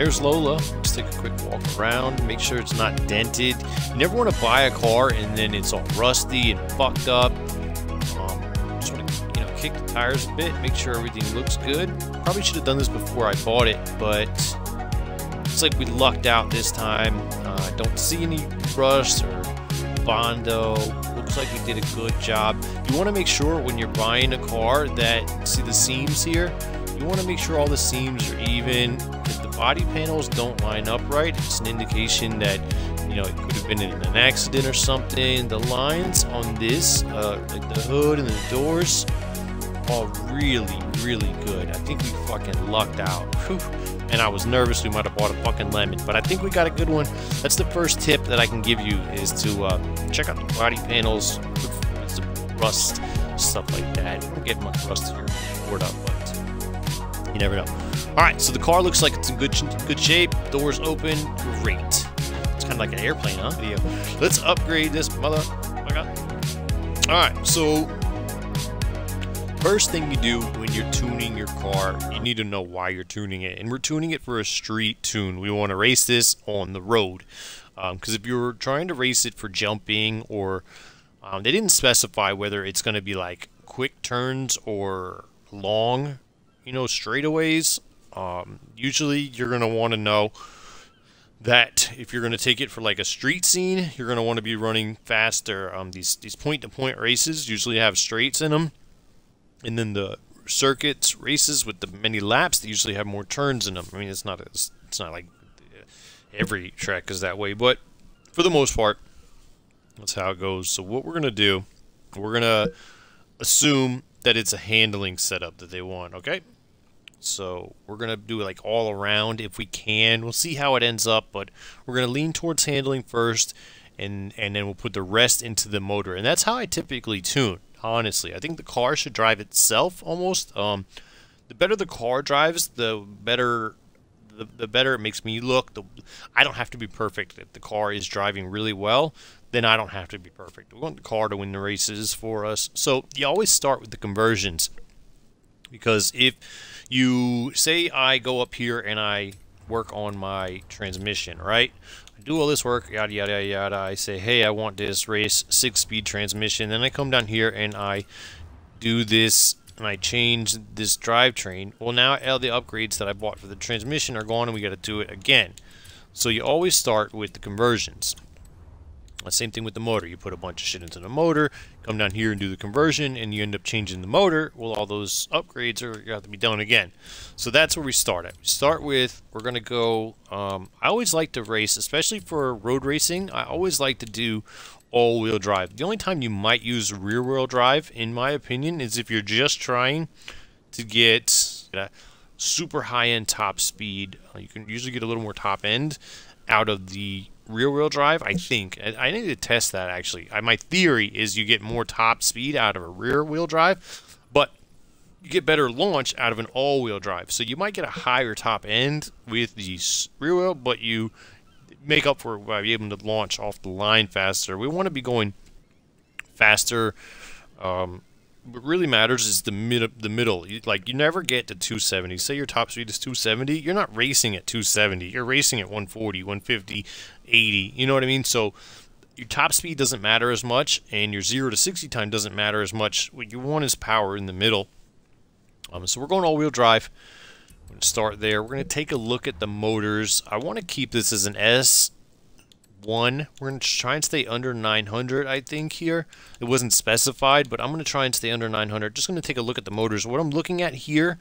There's Lola. Let's take a quick walk around, make sure it's not dented. You never want to buy a car and then it's all rusty and fucked up. Just want to, kick the tires a bit, make sure everything looks good. Probably should have done this before I bought it, but it's like we lucked out this time. I don't see any rust or Bondo. Looks like he did a good job. You want to make sure when you're buying a car that, see the seams here? You want to make sure all the seams are even. If the body panels don't line up right, it's an indication that, it could have been in an accident or something. The lines on this, like the hood and the doors, are really, really good. I think we fucking lucked out. Whew. And I was nervous we might have bought a fucking lemon, but I think we got a good one. That's the first tip that I can give you, is to check out the body panels, some rust, stuff like that. You don't get much rust here poured up, but you never know. Alright, so the car looks like it's in good shape. Doors open. Great. It's kind of like an airplane, huh? Video. Let's upgrade this motherfucker. Alright, so first thing you do when you're tuning your car, you need to know why you're tuning it. And we're tuning it for a street tune. We want to race this on the road. Because if you're trying to race it for jumping, or they didn't specify whether it's going to be like quick turns or long, straightaways. Usually you're going to want to know that if you're going to take it for like a street scene, you're going to want to be running faster. These point-to-point races usually have straights in them. And then the circuits races with the many laps, they usually have more turns in them. I mean, it's not like every track is that way, but for the most part, that's how it goes. So what we're gonna do, we're gonna assume that it's a handling setup that they want. Okay, so we're gonna do like all around if we can. We'll see how it ends up, but we're gonna lean towards handling first, and then we'll put the rest into the motor. And that's how I typically tune. Honestly, I think the car should drive itself almost. The better the car drives, the better it makes me look. I don't have to be perfect. If the car is driving really well, then I don't have to be perfect. We want the car to win the races for us. So you always start with the conversions, because if you say I go up here and I work on my transmission, right? Do all this work, yada yada yada. I say, hey, I want this race 6-speed transmission. Then I come down here and I do this, and I change this drivetrain. Well, now all the upgrades that I bought for the transmission are gone, and we got to do it again. So you always start with the conversions. Same thing with the motor. You put a bunch of shit into the motor, come down here and do the conversion, and you end up changing the motor. Well, all those upgrades are got to be done again. So that's where we start at. We start with, we're going to go, I always like to race, especially for road racing, I always like to do all-wheel drive. The only time you might use rear-wheel drive, in my opinion, is if you're just trying to get a super high-end top speed. You can usually get a little more top end out of the rear-wheel drive, I think. I need to test that, actually. My theory is you get more top speed out of a rear-wheel drive, but you get better launch out of an all-wheel drive. So you might get a higher top end with the rear-wheel, but you make up for it by being able to launch off the line faster. We want to be going faster. What really matters is the middle. You never get to 270. Say your top speed is 270. You're not racing at 270. You're racing at 140, 150, 80. You know what I mean? So your top speed doesn't matter as much, and your 0 to 60 time doesn't matter as much. What you want is power in the middle. So we're going all-wheel drive. I'm going to start there. We're going to take a look at the motors. I want to keep this as an S1. We're going to try and stay under 900, I think, here. It wasn't specified, but I'm going to try and stay under 900. Just going to take a look at the motors. What I'm looking at here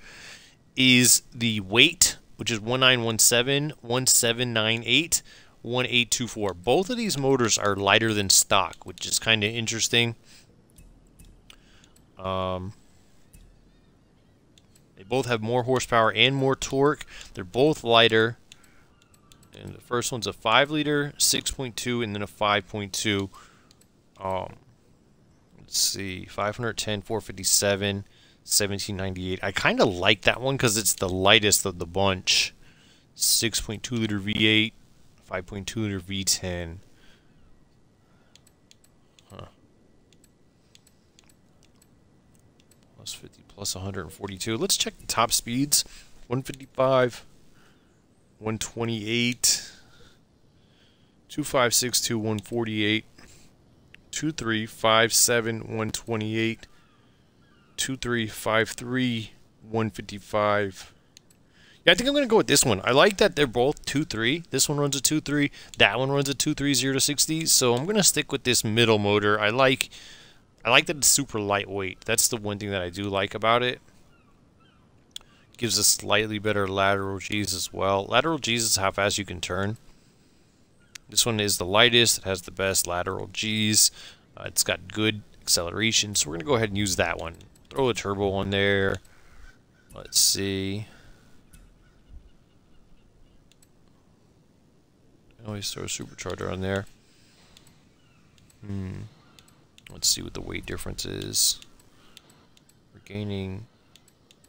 is the weight, which is 1917, 1798, 1824. Both of these motors are lighter than stock, which is kind of interesting. They both have more horsepower and more torque. They're both lighter. And the first one's a 5-liter, 6.2, and then a 5.2. Let's see, 510, 457, 1798. I kind of like that one because it's the lightest of the bunch. 6.2-liter V8, 5.2-liter V10. Huh. Plus 50, plus 142. Let's check the top speeds. 155. 128, 2562, 148, 2357, 128, 2353, 155. Yeah, I think I'm going to go with this one. I like that they're both 2.3. This one runs a 2.3. That one runs a 2.3, 0 to 60. So I'm going to stick with this middle motor. I like that it's super lightweight. That's the one thing that I do like about it. Gives a slightly better lateral G's as well. Lateral G's is how fast you can turn. This one is the lightest. It has the best lateral G's. It's got good acceleration. So we're going to go ahead and use that one. Throw a turbo on there. Let's see. Always throw a supercharger on there. Let's see what the weight difference is. We're gaining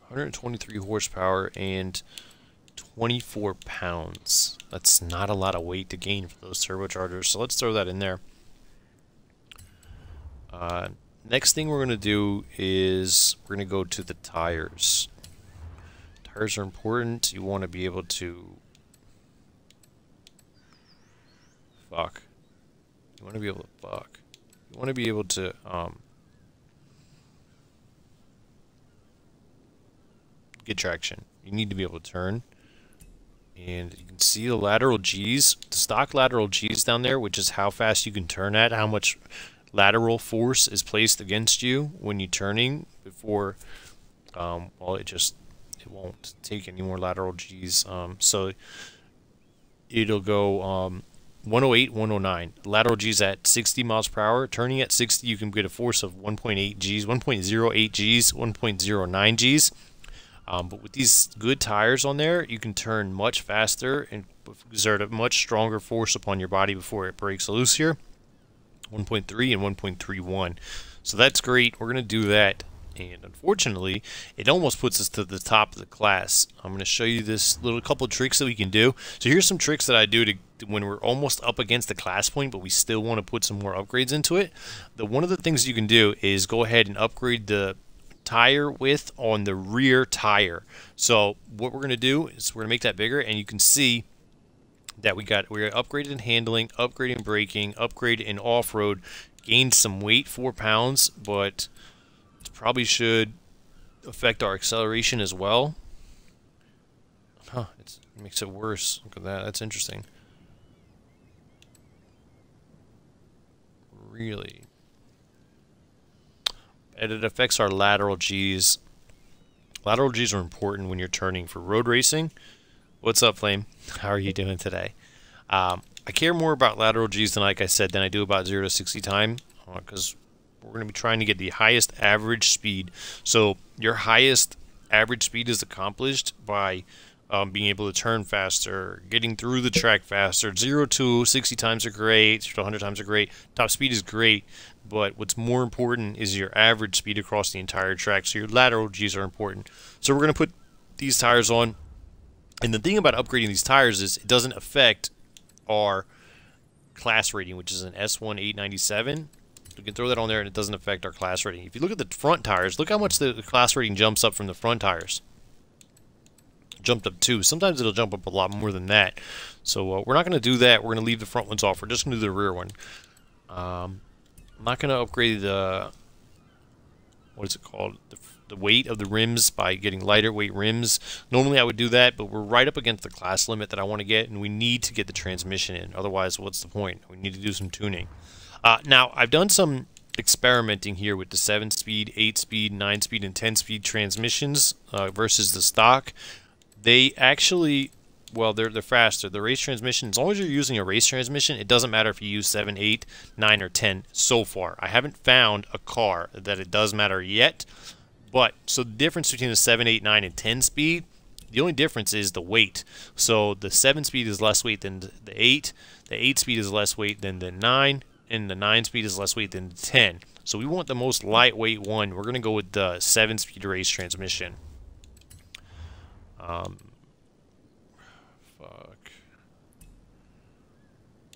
123 horsepower and 24 pounds. That's not a lot of weight to gain for those turbochargers, so let's throw that in there. Next thing we're going to do is we're going to go to the tires. Tires are important. You want to be able to... Fuck. You want to be able to fuck. You want to be able to, get traction. You need to be able to turn. And you can see the lateral G's, the stock lateral G's down there, which is how fast you can turn at, how much lateral force is placed against you when you're turning before, well, it won't take any more lateral G's. So it'll go, 108, 109. Lateral G's at 60 miles per hour. Turning at 60, you can get a force of 1.8 G's, 1.08 G's, 1.09 G's. But with these good tires on there, you can turn much faster and exert a much stronger force upon your body before it breaks loose here. 1.3 and 1.31. So that's great. We're going to do that. And unfortunately, it almost puts us to the top of the class. I'm going to show you this little couple of tricks that we can do. So here's some tricks that I do to when we're almost up against the class point, but we still want to put some more upgrades into it. One of the things you can do is go ahead and upgrade the tire width on the rear tire. So what we're going to do is we're going to make that bigger, and you can see that we're upgraded in handling, upgraded in braking, upgraded in off-road, gained some weight, 4 pounds, but it probably should affect our acceleration as well. Huh, it makes it worse. Look at that. That's interesting. Really. And it affects our lateral G's. Lateral G's are important when you're turning for road racing. What's up, Flame? How are you doing today? I care more about lateral G's than, like I said, than I do about 0 to 60 time, because we're going to be trying to get the highest average speed. So your highest average speed is accomplished by being able to turn faster, getting through the track faster. 0 to 60 times are great, 0 to 100 times are great. Top speed is great, but what's more important is your average speed across the entire track. So your lateral G's are important. So we're going to put these tires on. And the thing about upgrading these tires is it doesn't affect our class rating, which is an S1 897. We can throw that on there and it doesn't affect our class rating. If you look at the front tires, look how much the class rating jumps up from the front tires. Jumped up too. Sometimes it'll jump up a lot more than that. So we're not going to do that. We're going to leave the front ones off. We're just going to do the rear one. I'm not going to upgrade the, what is it called? The weight of the rims by getting lighter weight rims. Normally I would do that, but we're right up against the class limit that I want to get, and we need to get the transmission in. Otherwise, what's the point? We need to do some tuning. Now, I've done some experimenting here with the 7-speed, 8-speed, 9-speed, and 10-speed transmissions versus the stock. They actually, well, they're faster. The race transmission, as long as you're using a race transmission, it doesn't matter if you use 7, 8, 9, or 10 so far. I haven't found a car that it does matter yet. But, so the difference between the 7, 8, 9, and 10 speed, the only difference is the weight. So the 7 speed is less weight than the 8 speed is less weight than the 9, and the 9 speed is less weight than the 10. So we want the most lightweight one. We're going to go with the 7-speed race transmission. Fuck.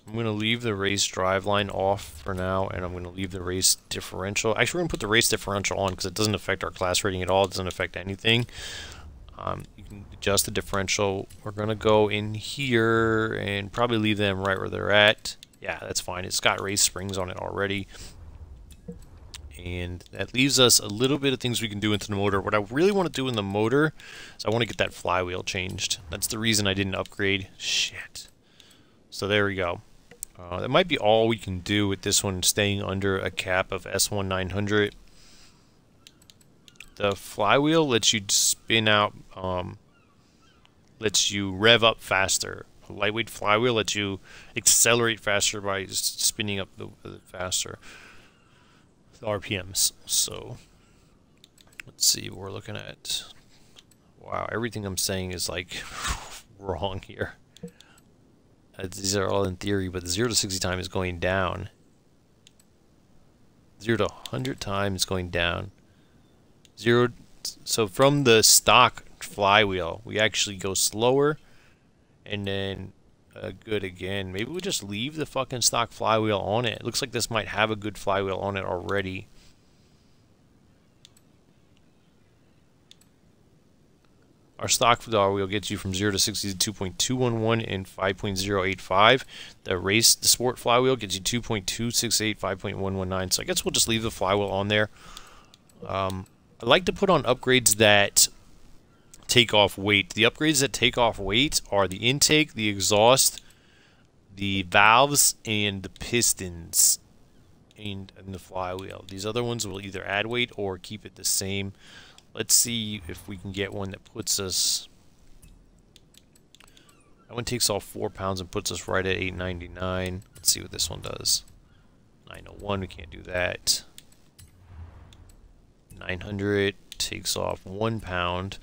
I'm going to leave the race driveline off for now, and I'm going to leave the race differential. Actually, we're going to put the race differential on because it doesn't affect our class rating at all. It doesn't affect anything. You can adjust the differential. We're going to go in here and probably leave them right where they're at. Yeah, that's fine. It's got race springs on it already. And that leaves us a little bit of things we can do into the motor. What I really want to do in the motor is I want to get that flywheel changed. That's the reason I didn't upgrade. Shit. So there we go. That might be all we can do with this one staying under a cap of S1900. The flywheel lets you spin out, lets you rev up faster. A lightweight flywheel lets you accelerate faster by spinning up the faster. The RPMs. So let's see what we're looking at. Wow, everything I'm saying is like wrong here. These are all in theory, but the 0 to 60 time is going down. 0 to 100 time is going down. So from the stock flywheel, we actually go slower, and then good again. Maybe we just leave the fucking stock flywheel on it. It looks like this might have a good flywheel on it already. Our stock flywheel gets you from 0 to 60 to 2.211 and 5.085. The sport flywheel gets you 2.268, 5.119. So I guess we'll just leave the flywheel on there. I like to put on upgrades that take off weight. The upgrades that take off weight are the intake, the exhaust, the valves, and the pistons, and the flywheel. These other ones will either add weight or keep it the same. Let's see if we can get one that puts us... That one takes off 4 pounds and puts us right at 899. Let's see what this one does. 901, we can't do that. 900 takes off 1 pound.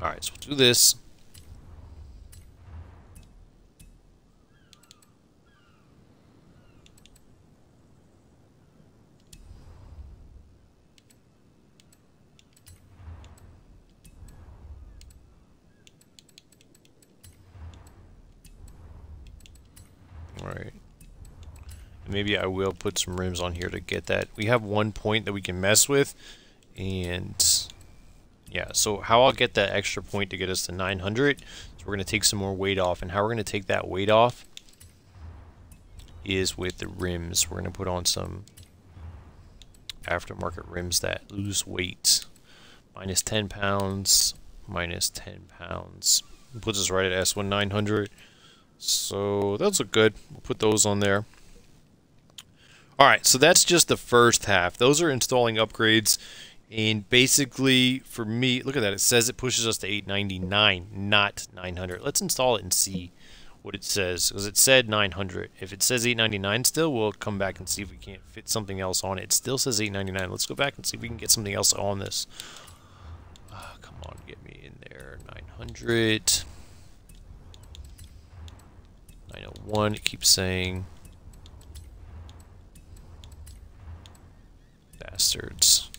Alright, so we'll do this. Alright. Maybe I will put some rims on here to get that. We have 1 point that we can mess with, and yeah, so how I'll get that extra point to get us to 900, so we're going to take some more weight off, and how we're going to take that weight off is with the rims. We're going to put on some aftermarket rims that lose weight. Minus 10 pounds, minus 10 pounds. It puts us right at S1900. So those look good. We'll put those on there. Alright, so that's just the first half. Those are installing upgrades. And basically, for me, look at that. It says it pushes us to 899, not 900. Let's install it and see what it says. Because it said 900. If it says 899 still, we'll come back and see if we can't fit something else on it. It still says 899. Let's go back and see if we can get something else on this. Come on, get me in there. 900. 901, it keeps saying. Bastards.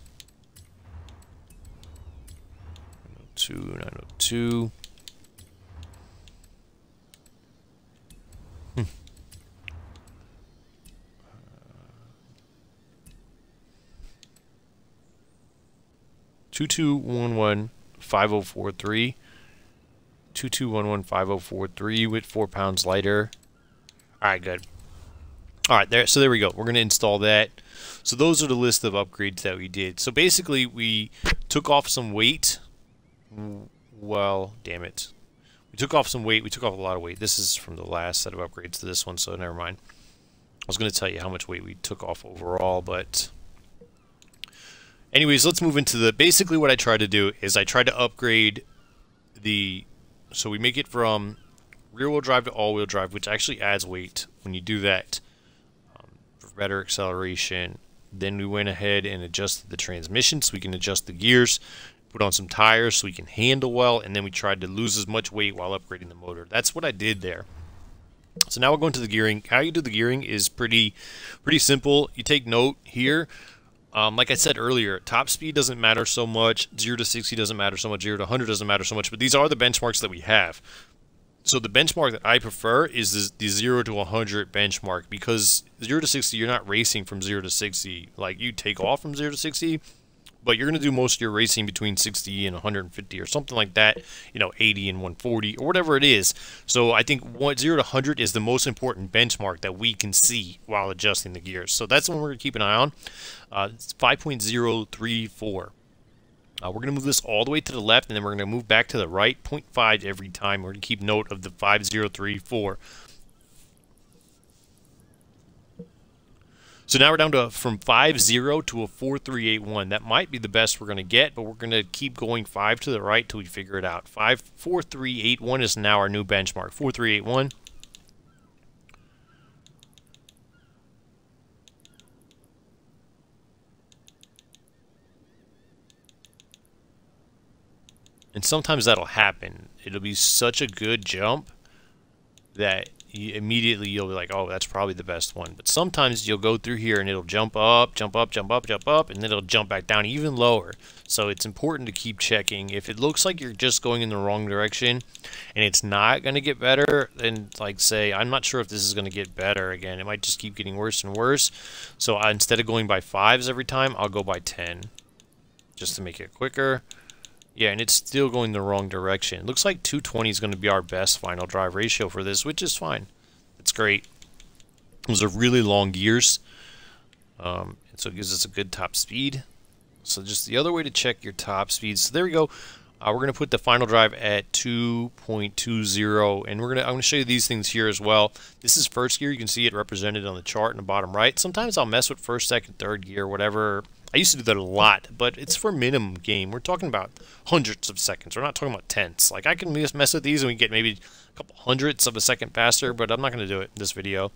902, 902. 2211 5043. 2211 5043 with 4 pounds lighter. Alright, good. Alright, so there we go. We're going to install that. So those are the list of upgrades that we did. So basically, we took off some weight. Well, damn it. We took off some weight. We took off a lot of weight. This is from the last set of upgrades to this one, so never mind. I was going to tell you how much weight we took off overall, but... Anyways, let's move into the... Basically, what I tried to do is I tried to upgrade the... So we make it from rear-wheel drive to all-wheel drive, which actually adds weight when you do that for better acceleration. Then we went ahead and adjusted the transmission so we can adjust the gears, put on some tires so we can handle well, and then we tried to lose as much weight while upgrading the motor. That's what I did there. So now we're going to the gearing. How you do the gearing is pretty simple. You take note here. Like I said earlier, top speed doesn't matter so much, 0 to 60 doesn't matter so much, 0 to 100 doesn't matter so much, but these are the benchmarks that we have. So the benchmark that I prefer is the 0 to 100 benchmark, because 0 to 60, you're not racing from 0 to 60. Like, you take off from 0 to 60, But you're going to do most of your racing between 60 and 150 or something like that, 80 and 140 or whatever it is. So I think 0 to 100 is the most important benchmark that we can see while adjusting the gears. So that's the one we're going to keep an eye on. It's 5.034. We're going to move this all the way to the left, and then we're going to move back to the right, 0.5 every time. We're going to keep note of the 5034. So now we're down to from 5.0 to a 4.381. That might be the best we're going to get, but we're going to keep going 5 to the right till we figure it out. 4.381 is now our new benchmark. 4.381. And sometimes that'll happen. It'll be such a good jump that immediately you'll be like, oh, that's probably the best one. But sometimes you'll go through here and it'll jump up, jump up, jump up, jump up, and then it'll jump back down even lower. So it's important to keep checking. If it looks like you're just going in the wrong direction and it's not going to get better, then like say, I'm not sure if this is going to get better again. It might just keep getting worse and worse. So instead of going by 5s every time, I'll go by 10 just to make it quicker. Yeah, and it's still going the wrong direction. It looks like 220 is going to be our best final drive ratio for this, which is fine. It's great. Those are really long gears, and so it gives us a good top speed. So just the other way to check your top speed. So there we go. We're going to put the final drive at 2.20, and I'm going to show you these things here as well. This is first gear. You can see it represented on the chart in the bottom right. Sometimes I'll mess with first, second, third gear, whatever. I used to do that a lot, but it's for minimum game. We're talking about hundreds of seconds. We're not talking about tenths. Like, I can just mess with these and we get maybe a couple hundredths of a second faster, but I'm not going to do it in this video.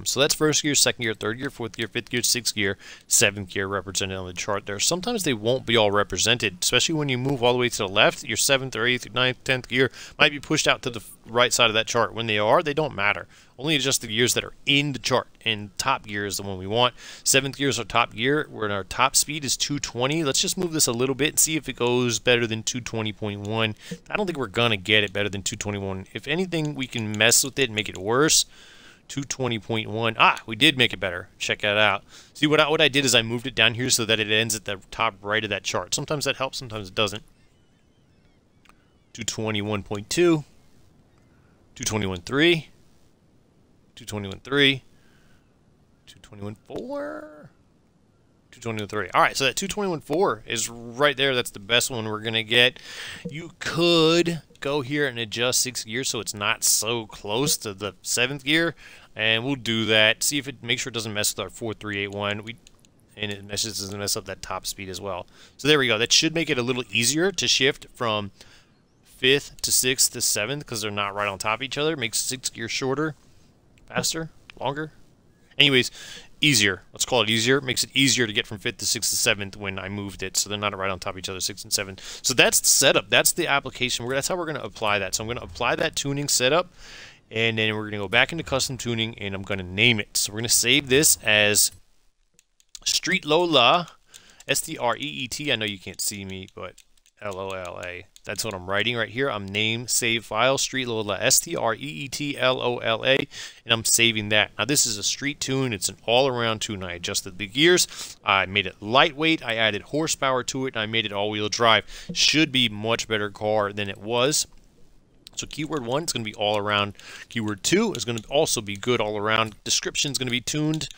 So that's first gear, second gear, third gear, fourth gear, fifth gear, sixth gear, seventh gear represented on the chart there. Sometimes they won't be all represented, especially when you move all the way to the left. Your seventh or eighth, ninth, 10th gear might be pushed out to the right side of that chart. When they are, they don't matter. Only adjust the gears that are in the chart, and top gear is the one we want. Seventh gear is our top gear, where our top speed is 220. Let's just move this a little bit and see if it goes better than 220.1. I don't think we're going to get it better than 221. If anything, we can mess with it and make it worse. 220.1. Ah, we did make it better. Check that out. See, what I did is I moved it down here so that it ends at the top right of that chart. Sometimes that helps, sometimes it doesn't. 221.2. 221.3. 221.3. 221.4. 221.3. All right, so that 221.4 is right there. That's the best one we're going to get. You could go here and adjust 6 gears so it's not so close to the 7th gear, and we'll do that. See if it, make sure it doesn't mess with our 4.381. And it doesn't mess up that top speed as well. So there we go. That should make it a little easier to shift from 5th to 6th to 7th because they're not right on top of each other. Makes 6 gears shorter, faster, longer. Anyways, easier. Let's call it easier. Makes it easier to get from 5th to 6th to 7th when I moved it, so they're not right on top of each other, 6th and 7th. So that's the setup. That's the application. That's how we're going to apply that. So I'm going to apply that tuning setup, and then we're going to go back into custom tuning, and I'm going to name it. So we're going to save this as Street Lola, S-T-R-E-E-T. I know you can't see me, but L-O-L-A. That's what I'm writing right here. I'm name, save file, Street Lola, S-T-R-E-E-T-L-O-L-A, and I'm saving that. Now this is a street tune. It's an all-around tune. I adjusted the gears. I made it lightweight. I added horsepower to it, and I made it all-wheel drive. Should be much better car than it was. So keyword 1 is going to be all around. Keyword 2 is going to also be good all around. Description is going to be tuned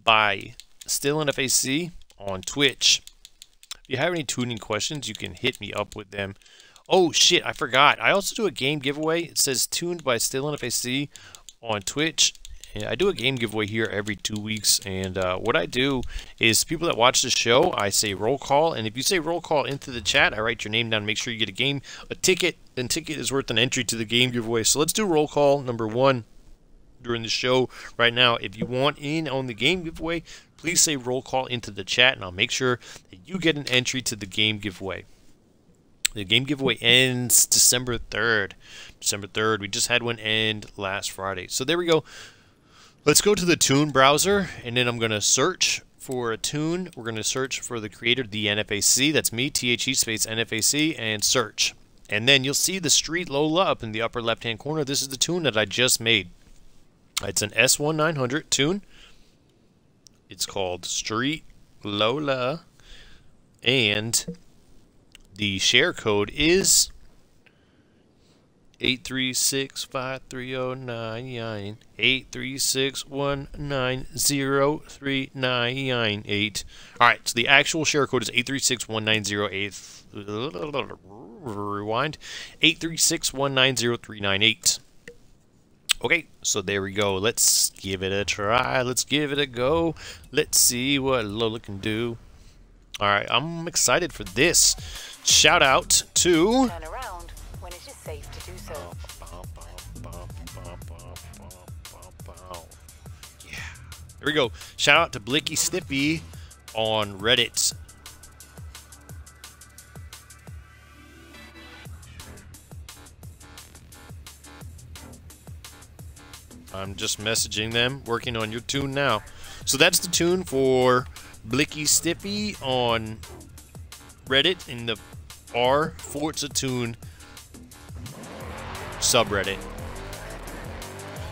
by Still in FAC on Twitch. If you have any tuning questions, you can hit me up with them. Oh shit, I forgot. I also do a game giveaway. It says tuned by Still in FAC on Twitch. And I do a game giveaway here every 2 weeks, and what I do is people that watch the show, I say roll call, and if you say roll call into the chat, I write your name down, make sure you get a ticket, and ticket is worth an entry to the game giveaway. So let's do roll call number 1 during the show right now. If you want in on the game giveaway, please say roll call into the chat, and I'll make sure that you get an entry to the game giveaway. The game giveaway ends December 3rd. December 3rd. We just had one end last Friday. So there we go. Let's go to the tune browser, and then I'm going to search for a tune. We're going to search for the creator, the NFAC. That's me, THE space NFAC, and search. And then you'll see the Street Lola up in the upper left-hand corner. This is the tune that I just made. It's an S1900 tune. It's called Street Lola. And the share code is 8365309 836190398. All right, so the actual share code is 8361908. Rewind. 836190398. Okay, so there we go. Let's give it a try. Let's give it a go. Let's see what Lola can do. All right, I'm excited for this. Shout out to... Turn around when it is safe to do so. Yeah. Here we go. Shout out to blicky-stiffy on Reddit. I'm just messaging them, working on your tune now. So that's the tune for blicky-stiffy on Reddit in the r Forza Tune subreddit.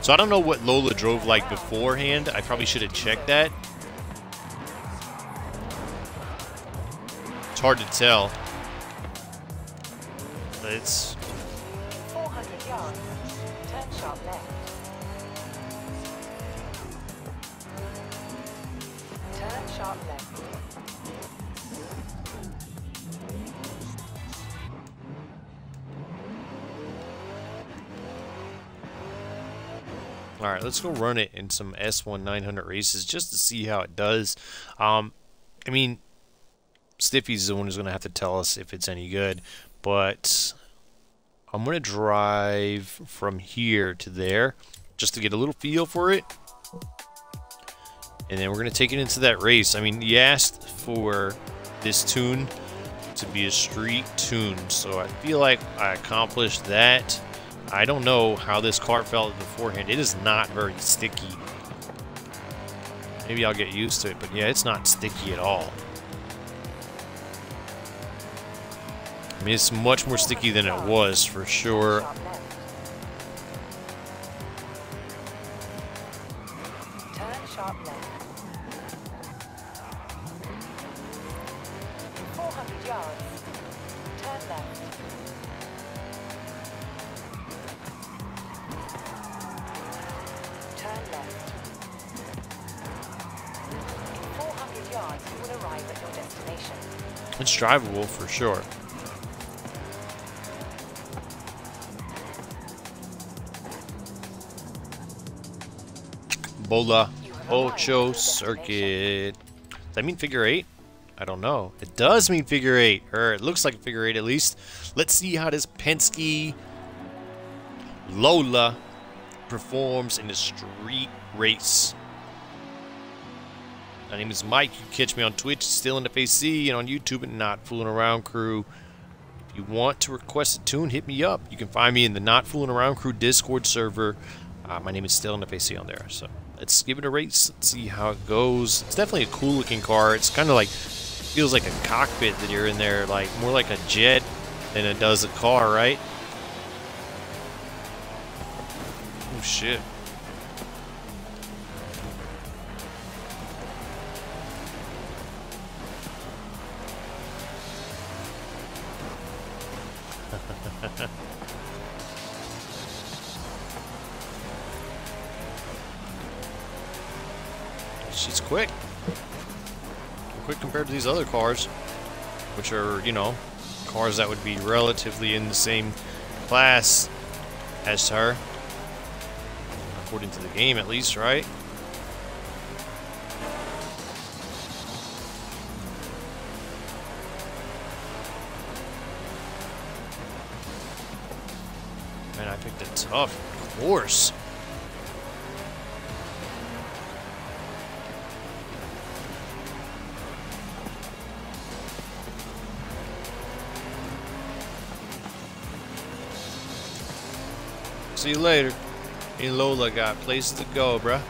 So I don't know what Lola drove like beforehand. I probably should have checked that. It's hard to tell. But it's 400 yards. Turn sharp left. Turn sharp left. Alright, let's go run it in some S1 900 races just to see how it does. I mean, Stiffy's the one who's going to have to tell us if it's any good, but I'm going to drive from here to there just to get a little feel for it. And then we're going to take it into that race. I mean, you asked for this tune to be a street tune, so I feel like I accomplished that. I don't know how this car felt beforehand. It is not very sticky. Maybe I'll get used to it, but yeah, it's not sticky at all. I mean, it's much more sticky than it was, for sure. Turn sharp left. 400 yards. Turn left. Turn left. 400 yards, you will arrive at your destination. It's drivable, for sure. Lola Ocho Circuit. Does that mean figure 8? I don't know. It does mean figure 8, or it looks like a figure 8 at least. Let's see how this Penske Lola performs in a street race. My name is Mike. You can catch me on Twitch, Still in the FAC, and on YouTube at Not Fooling Around Crew. If you want to request a tune, hit me up. You can find me in the Not Fooling Around Crew Discord server. My name is Still in the FAC on there. So let's give it a race. Let's see how it goes. It's definitely a cool looking car. It's kind of like, feels like a cockpit that you're in there, like more like a jet than it does a car, right? Oh shit. She's quick. Quick compared to these other cars, which are, you know, cars that would be relatively in the same class as her. According to the game, at least, right? Man, I picked a tough course. See you later. Me and Lola got places to go, bruh.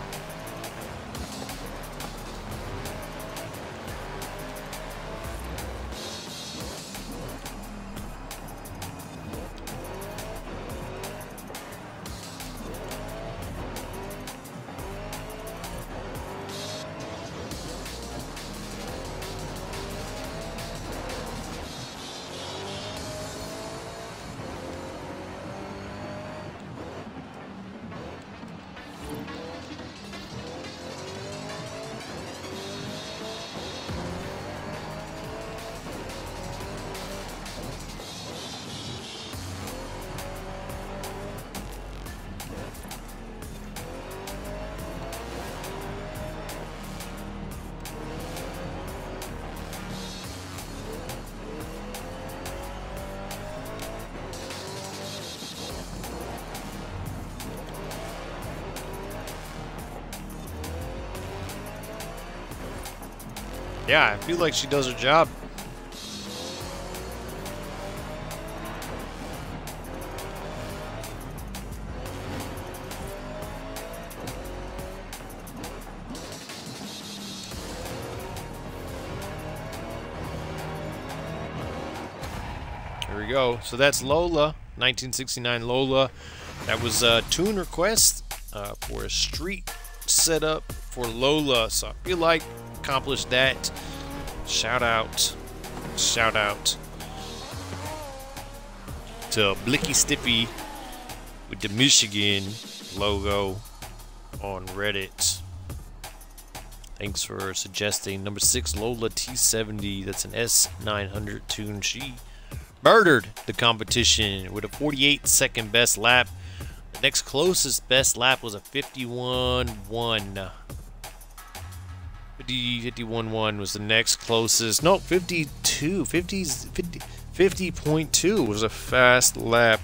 Yeah, I feel like she does her job. There we go. So that's Lola, 1969 Lola. That was a tune request for a street setup for Lola. So I feel like accomplished that. Shout out to blicky-stiffy with the Michigan logo on Reddit. Thanks for suggesting. Number 6, Lola T70. That's an S900 tune. She murdered the competition with a 48-second best lap. The next closest best lap was a 51.1. 51.1 was the next closest. No, 50.2 was a fast lap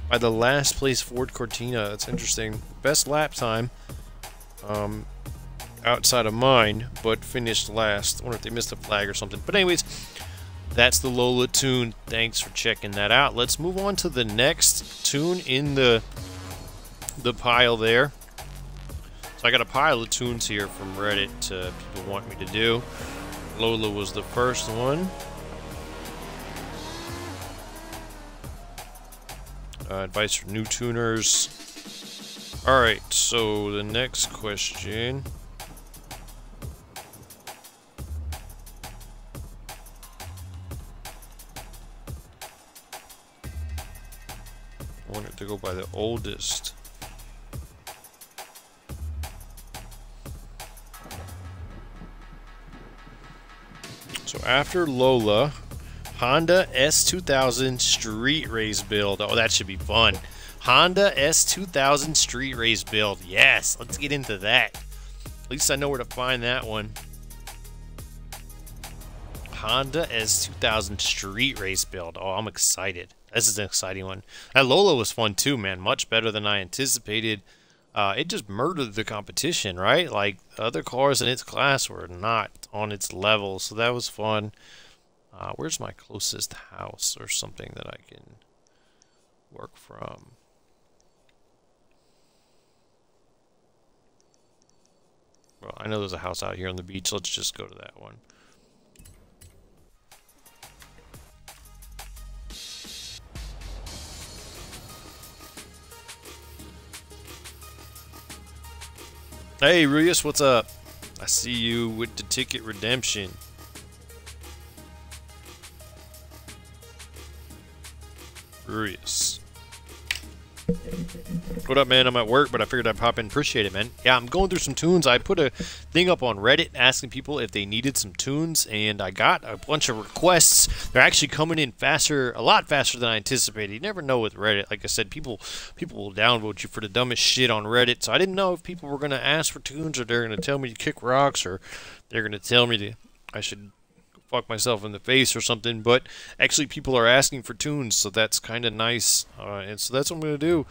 by the last place Ford Cortina. That's interesting. Best lap time outside of mine, but finished last. I wonder if they missed a flag or something. But anyways, that's the Lola tune. Thanks for checking that out. Let's move on to the next tune in the pile there. So I got a pile of tunes here from Reddit people want me to do. Lola was the first one. Advice for new tuners. Alright, so the next question. I wanted to go by the oldest. So after Lola, Honda S2000 Street Race build. Oh, that should be fun. Honda S2000 Street Race build. Yes, let's get into that. At least I know where to find that one. Honda S2000 Street Race build. Oh, I'm excited. This is an exciting one. That Lola was fun too, man. Much better than I anticipated. It just murdered the competition, right? Like, other cars in its class were not on its level, so that was fun. Where's my closest house or something that I can work from? Well, I know there's a house out here on the beach. Let's just go to that one. Hey, Ruyus, what's up? I see you with the ticket redemption. Ruyus. What up, man? I'm at work, but I figured I'd pop in. Appreciate it, man. Yeah, I'm going through some tunes. I put a thing up on Reddit asking people if they needed some tunes, and I got a bunch of requests. They're actually coming in faster, a lot faster than I anticipated. You never know with Reddit. Like I said, people will downvote you for the dumbest shit on Reddit, so I didn't know if people were going to ask for tunes, or they're going to tell me to kick rocks, or they're going to tell me I should fuck myself in the face or something. But actually, people are asking for tunes, so that's kind of nice, and so that's what I'm going to do.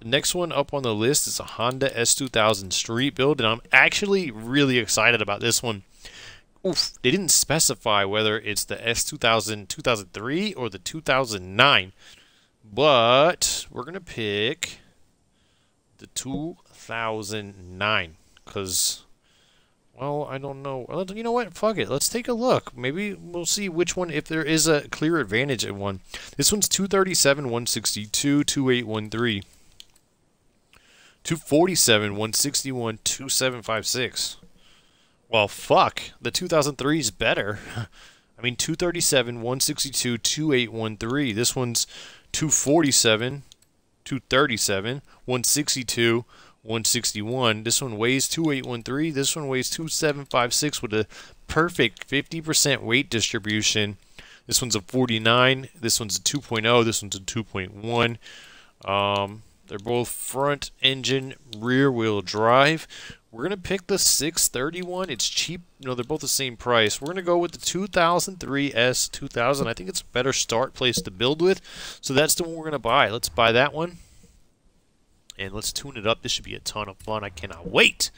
The next one up on the list is a Honda S2000 Street build, and I'm actually really excited about this one. Oof, they didn't specify whether it's the S2000 2003 or the 2009, but we're going to pick the 2009 because, well, I don't know. Well, you know what? Fuck it. Let's take a look. Maybe we'll see which one, if there is a clear advantage in one. This one's 237, 162, 2813. 247, 161, 2756. Well, fuck. The 2003 is better. I mean, 237, 162, 2813. This one's 247, 237, 162, 161. This one weighs 2813. This one weighs 2756 with a perfect 50% weight distribution. This one's a 49. This one's a 2.0. This one's a 2.1. They're both front engine, rear wheel drive We're going to pick the 631. It's cheap. You know, they're both the same price. We're going to go with the 2003 S2000. I think it's a better start place to build with. So that's the one we're going to buy. Let's buy that one. And let's tune it up. This should be a ton of fun. I cannot wait.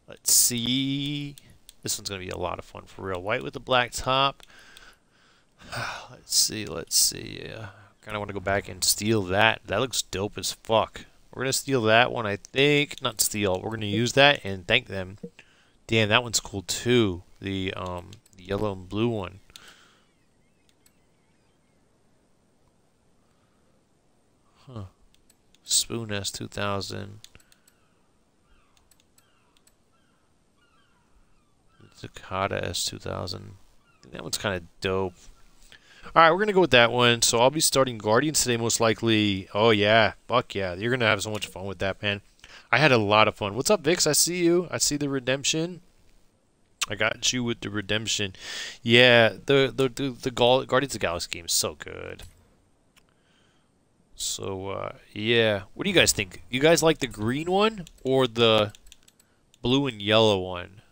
Let's see. This one's going to be a lot of fun for real. White with the black top. Let's see. Kind of want to go back and steal that. That looks dope as fuck. We're going to steal that one, I think. Not steal. We're going to use that and thank them. Damn, that one's cool too. The yellow and blue one. Huh. Spoon S2000. Takata S2000. I think that one's kind of dope. Alright, we're going to go with that one. So I'll be starting Guardians today most likely. Oh yeah, fuck yeah. You're going to have so much fun with that, man. I had a lot of fun. What's up, Vix? I see you. I see the redemption. I got you with the redemption. Yeah, the Guardians of the Galaxy game is so good. So, yeah. What do you guys think? You guys like the green one or the blue and yellow one?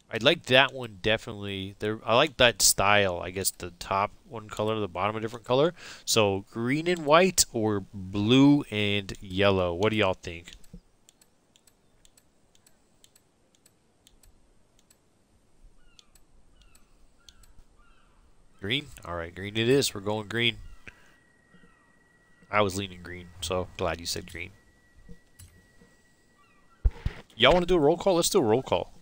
I like that one definitely. I like that style. I guess the top one color, the bottom a different color. So green and white or blue and yellow. What do y'all think? Green? Alright, green it is. We're going green. I was leaning green, so glad you said green. Y'all want to do a roll call? Let's do a roll call.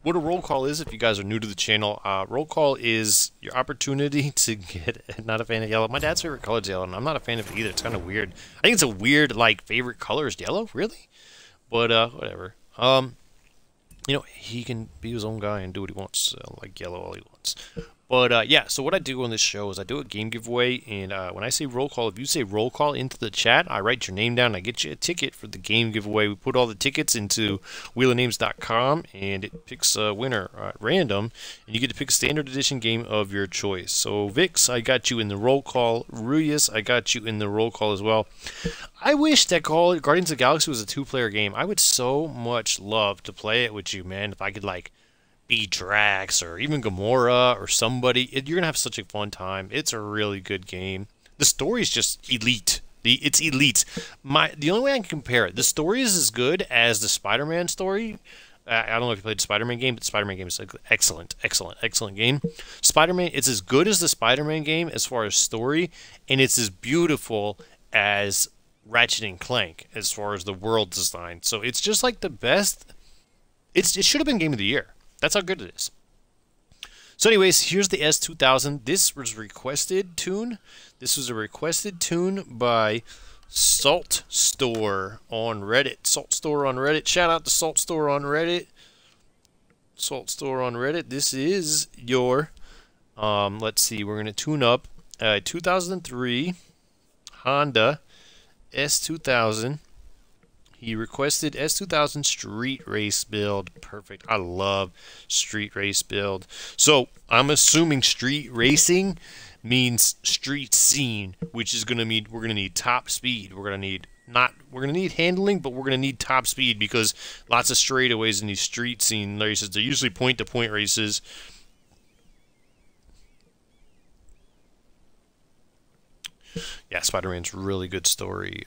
What a roll call is, if you guys are new to the channel, roll call is your opportunity to get, not a fan of yellow. My dad's favorite color is yellow, and I'm not a fan of it either. It's kind of weird. I think it's a weird, like, favorite color is yellow, really? But, whatever. You know, he can be his own guy and do what he wants, like yellow all he wants. But, yeah, so what I do on this show is I do a game giveaway, and when I say roll call, if you say roll call into the chat, I write your name down, and I get you a ticket for the game giveaway. We put all the tickets into wheelofnames.com, and it picks a winner at random, and you get to pick a standard edition game of your choice. So, Vix, I got you in the roll call. Ruyus, I got you in the roll call as well. I wish that Guardians of the Galaxy was a two-player game. I would so much love to play it with you, man, if I could, like, be Drax or even Gamora or somebody. You're gonna have such a fun time. It's a really good game. The story's just elite. It's elite. The only way I can compare it, the story is as good as the Spider-Man story. I don't know if you played the Spider-Man game, but the Spider-Man game is excellent game. Spider-Man, it's as good as the Spider-Man game as far as story, and it's as beautiful as Ratchet and Clank as far as the world design. So it's just like the best. It should have been Game of the Year. That's how good it is. So anyways, here's the S2000. This was a requested tune. This was a requested tune by saltstore on Reddit. Saltstore on Reddit. Shout out to saltstore on Reddit. Saltstore on Reddit. This is your, let's see, we're going to tune up 2003 Honda S2000. He requested S2000 street race build. Perfect. I love street race build. So I'm assuming street racing means street scene, which is gonna mean we're gonna need top speed. We're gonna need handling, but we're gonna need top speed because lots of straightaways in these street scene races. They're usually point-to-point races. Yeah, Spider-Man's really good story.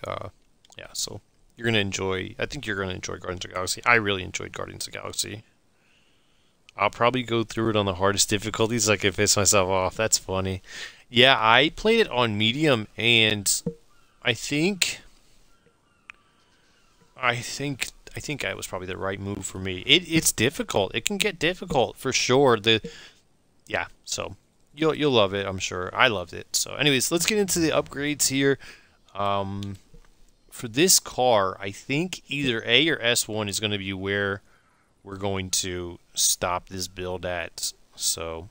Yeah, so. You're going to enjoy, I think you're going to enjoy Guardians of the Galaxy. I really enjoyed Guardians of the Galaxy. I'll probably go through it on the hardest difficulties, like I piss myself off. That's funny. Yeah, I played it on medium, and I think it was probably the right move for me. It's difficult. It can get difficult for sure. Yeah, so you'll love it, I'm sure. I loved it. So anyways, let's get into the upgrades here. For this car, I think either A or S1 is going to be where we're going to stop this build at. So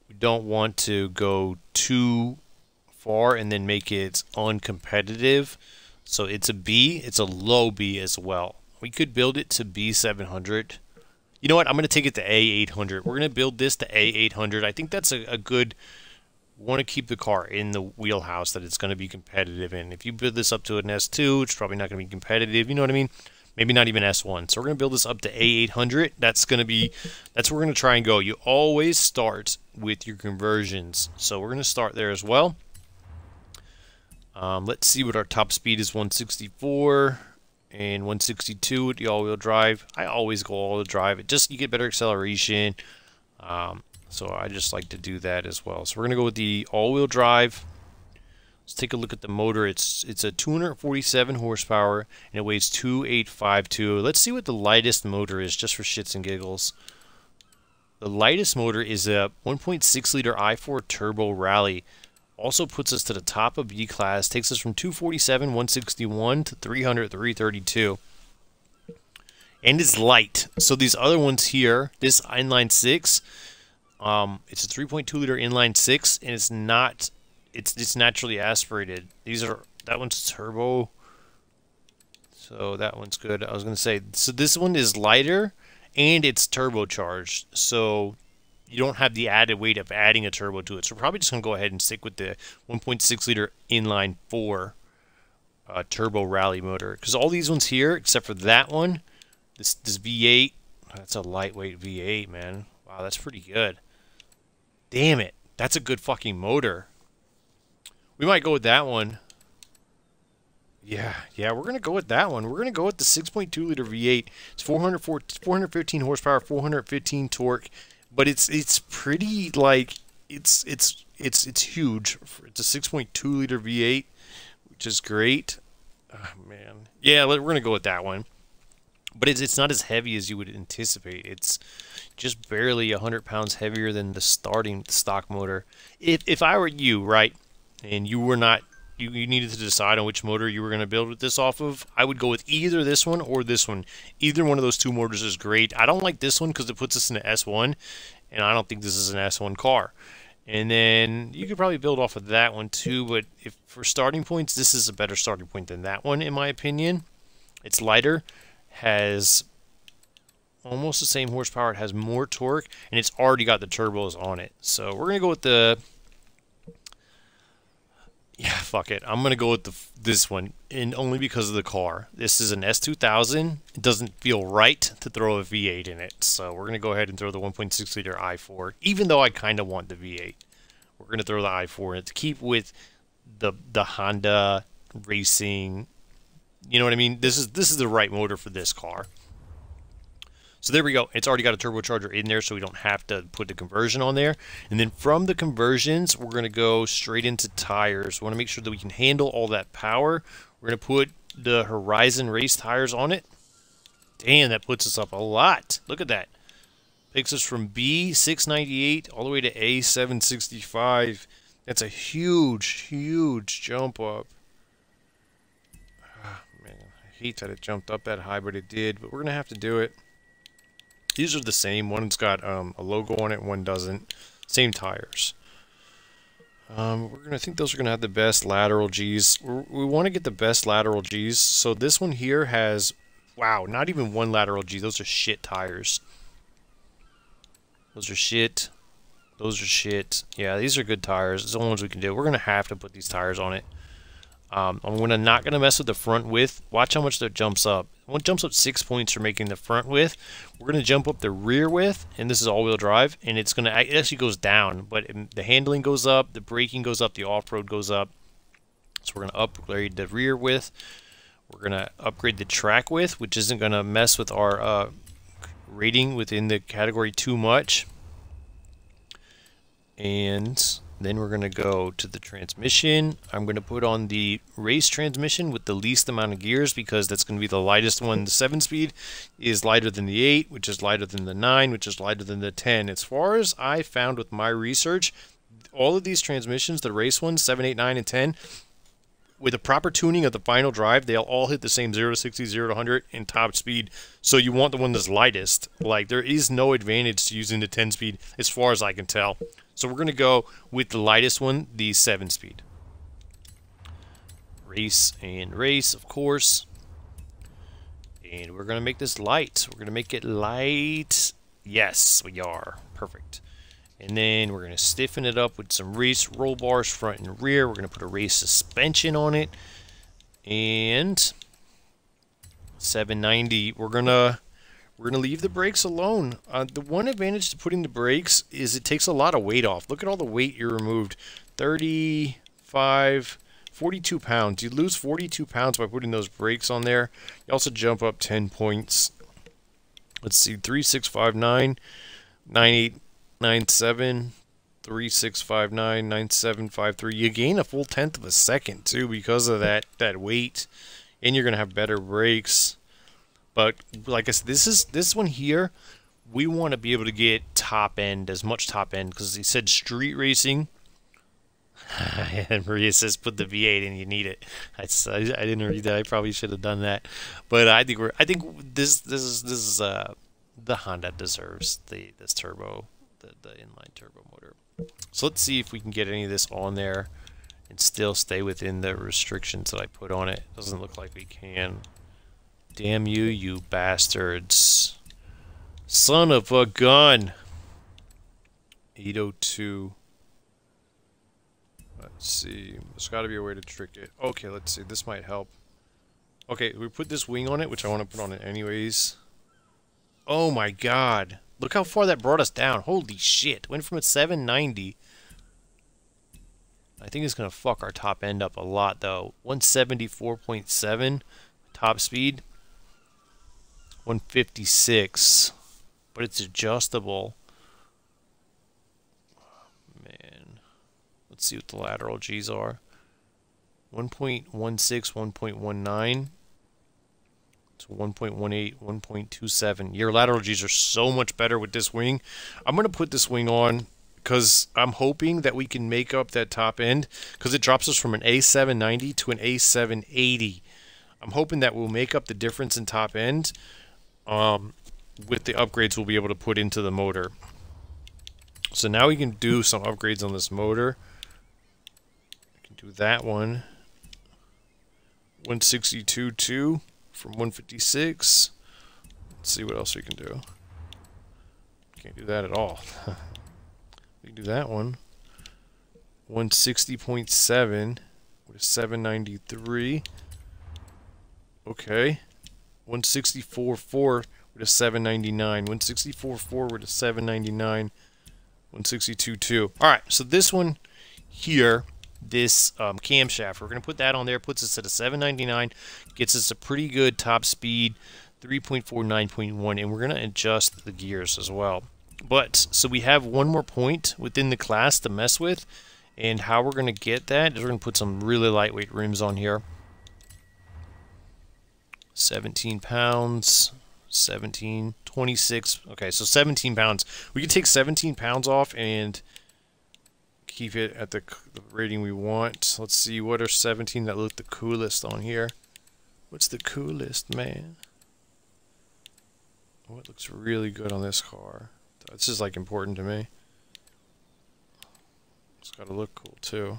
we don't want to go too far and then make it uncompetitive. So it's a B. It's a low B as well. We could build it to B700. You know what? I'm going to take it to A800. We're going to build this to A800. I think that's a good want to keep the car in the wheelhouse that it's going to be competitive in. If you build this up to an S2, it's probably not going to be competitive. You know what I mean? Maybe not even S1. So we're going to build this up to A800. That's where we're going to try and go. You always start with your conversions. So we're going to start there as well. Let's see what our top speed is. 164 and 162 with the all-wheel drive. I always go all-wheel drive. You get better acceleration. So I just like to do that as well. So we're going to go with the all-wheel drive. Let's take a look at the motor. It's a 247 horsepower, and it weighs 2852. Let's see what the lightest motor is, just for shits and giggles. The lightest motor is a 1.6 liter i4 turbo rally. Also puts us to the top of B class. Takes us from 247, 161 to 300, 332. And it's light. So these other ones here, this inline 6, it's a 3.2 liter inline 6, and it's naturally aspirated. That one's turbo, so that one's good. I was gonna say, so this one is lighter and it's turbocharged, so you don't have the added weight of adding a turbo to it. So we're probably just gonna go ahead and stick with the 1.6 liter inline 4 turbo rally motor, because all these ones here, except for that one, this V8, that's a lightweight V8, man. Wow, that's pretty good. Damn it, that's a good fucking motor. We might go with that one. Yeah, we're going to go with that one. We're going to go with the 6.2 liter V8. It's 415 horsepower, 415 torque, but it's pretty, like, it's huge. It's a 6.2 liter V8, which is great. Oh, man. Yeah, we're going to go with that one. But it's not as heavy as you would anticipate. It's just barely 100 pounds heavier than the starting stock motor. If I were you, right, and you were not, you needed to decide on which motor you were going to build with this off of, I would go with either this one or this one. Either one of those two motors is great. I don't like this one because it puts us in an S1, and I don't think this is an S1 car. And then you could probably build off of that one too, but if for starting points, this is a better starting point than that one, in my opinion. It's lighter, has almost the same horsepower, it has more torque, and it's already got the turbos on it. So we're going to go with the... Yeah, fuck it. I'm going to go with this one, and only because of the car. This is an S2000. It doesn't feel right to throw a V8 in it. So we're going to go ahead and throw the 1.6 liter i4, even though I kind of want the V8. We're going to throw the i4 in it to keep with the Honda racing. You know what I mean? This is the right motor for this car. So there we go. It's already got a turbocharger in there, so we don't have to put the conversion on there. And then from the conversions, we're going to go straight into tires. We want to make sure that we can handle all that power. We're going to put the Horizon race tires on it. Damn, that puts us up a lot. Look at that. Takes us from B698 all the way to A765. That's a huge, huge jump up. Oh, man, I hate that it jumped up that high, but it did. But we're going to have to do it. These are the same. One's got a logo on it, one doesn't. Same tires. I think those are gonna have the best lateral G's. We want to get the best lateral G's. So this one here has, wow, not even one lateral G. Those are shit tires. Those are shit. Those are shit. Yeah, these are good tires. It's the only ones we can do. We're gonna have to put these tires on it. I'm not gonna mess with the front width. Watch how much that jumps up. One jumps up 6 points for making the front width. We're gonna jump up the rear width, and this is all-wheel drive, and it actually goes down, but the handling goes up, the braking goes up, the off-road goes up. So we're gonna upgrade the rear width. We're gonna upgrade the track width, which isn't gonna mess with our rating within the category too much. And then we're going to go to the transmission. I'm going to put on the race transmission with the least amount of gears because that's going to be the lightest one. The 7-speed is lighter than the 8, which is lighter than the 9, which is lighter than the 10. As far as I found with my research, all of these transmissions, the race ones, 7, 8, 9, and 10, with a proper tuning of the final drive, they'll all hit the same 0 to 60, 0 to 100 in top speed. So you want the one that's lightest. Like, there is no advantage to using the 10-speed as far as I can tell. So we're going to go with the lightest one, the 7-speed. Race and race, of course. And we're going to make this light. We're going to make it light. Yes, we are. Perfect. And then we're going to stiffen it up with some race roll bars front and rear. We're going to put a race suspension on it. And 790, we're going to leave the brakes alone. The one advantage to putting the brakes is it takes a lot of weight off. Look at all the weight you removed. 35, 42 pounds. You lose 42 pounds by putting those brakes on there. You also jump up 10 points. Let's see, 3659, 9897, 3659, 9753. You gain a full tenth of a second too because of that weight, and you're gonna have better brakes. But like I said, this one here, we want to be able to get top end, as much top end, because he said street racing. And Maria says put the V8 in, you need it. I didn't read that. I probably should have done that. But I think this is the Honda deserves this turbo, the inline turbo motor. So let's see if we can get any of this on there and still stay within the restrictions that I put on it. Doesn't look like we can. Damn you, you bastards. Son of a gun. 802. Let's see. There's got to be a way to trick it. Okay, let's see. This might help. Okay, we put this wing on it, which I want to put on it anyways. Oh my god. Look how far that brought us down. Holy shit. Went from a 790. I think it's going to fuck our top end up a lot, though. 174.7 top speed. 156. But it's adjustable. Man. Let's see what the lateral G's are. 1.16, 1.19. So 1.18, 1.27. Your lateral G's are so much better with this wing. I'm going to put this wing on because I'm hoping that we can make up that top end because it drops us from an A790 to an A780. I'm hoping that we'll make up the difference in top end with the upgrades we'll be able to put into the motor. So now we can do some upgrades on this motor. We can do that one. 162.2 from 156. Let's see what else we can do. Can't do that at all. We can do that one. 160.7 with a 793. Okay. 164.4 with a 799. 164.4 with a 799. 162.2. Alright, so this one here, this camshaft, we're going to put that on there, puts us at a 799, gets us a pretty good top speed, 3.4, 9.1, and we're going to adjust the gears as well. But, so we have one more point within the class to mess with, and how we're going to get that is we're going to put some really lightweight rims on here. 17 pounds, 17, 26, okay, so 17 pounds. We can take 17 pounds off and keep it at the rating we want. Let's see, what are 17 that look the coolest on here? What's the coolest, man? What looks really good on this car? This is like important to me. It's gotta look cool too.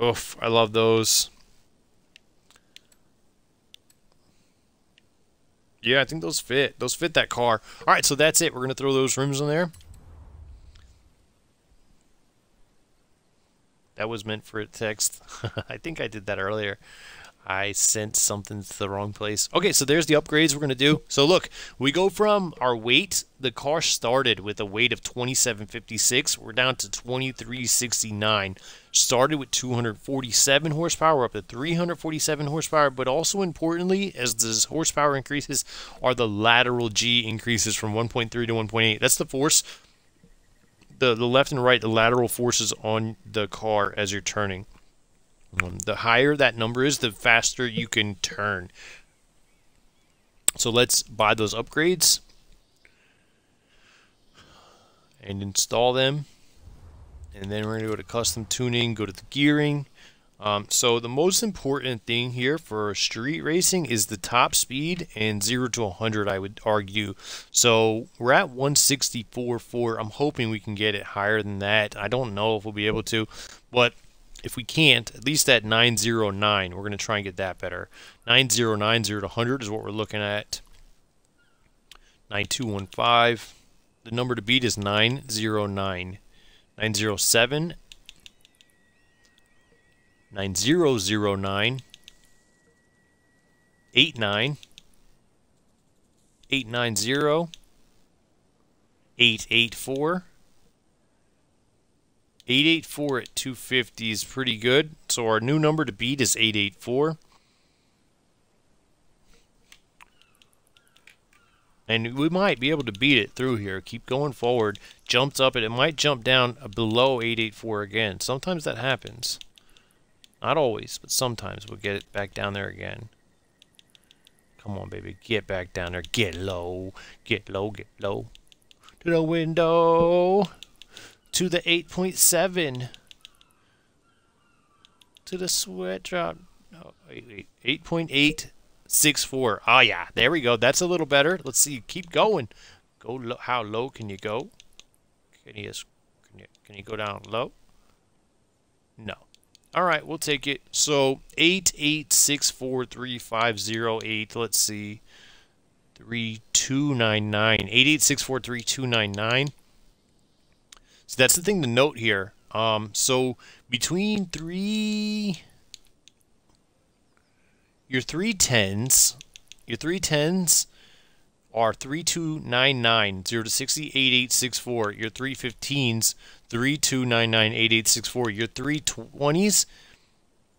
Oof, I love those. Yeah, I think those fit. Those fit that car. Alright, so that's it. We're gonna throw those rims on there. That was meant for a text. I think I did that earlier. I sent something to the wrong place. Okay, so there's the upgrades we're going to do. So look, we go from our weight. The car started with a weight of 2756. We're down to 2369. Started with 247 horsepower. We're up to 347 horsepower. But also importantly, as this horsepower increases, are the lateral G increases from 1.3 to 1.8. That's the force. The left and right, the lateral forces on the car as you're turning. The higher that number is, the faster you can turn. So let's buy those upgrades and install them. And then we're going to go to custom tuning, go to the gearing. So the most important thing here for street racing is the top speed and 0 to 100, I would argue. So we're at 164.4. I'm hoping we can get it higher than that. I don't know if we'll be able to, but if we can't, at least at 909, we're going to try and get that better. 909, 0 to 100 is what we're looking at. 9215. The number to beat is 909. 907. 9009. 89. 890. 884. 884 at 250 is pretty good. So our new number to beat is 884. And we might be able to beat it through here. Keep going forward. Jumps up, and it might jump down below 884 again. Sometimes that happens. Not always, but sometimes we'll get it back down there again. Come on, baby. Get back down there. Get low. Get low. Get low. To the window. To the 8.7. To the sweat drop. No, wait. 8.864. Oh, yeah. There we go. That's a little better. Let's see. Keep going. Go low. How low can you go? Can you go down low? No. All right. We'll take it. So 8864358. Let's see. 3299. 886432299. So that's the thing to note here. So between your 310s are 3299, 0 to 60, 8864. Your 315s, 3299, 8864. Your 320s,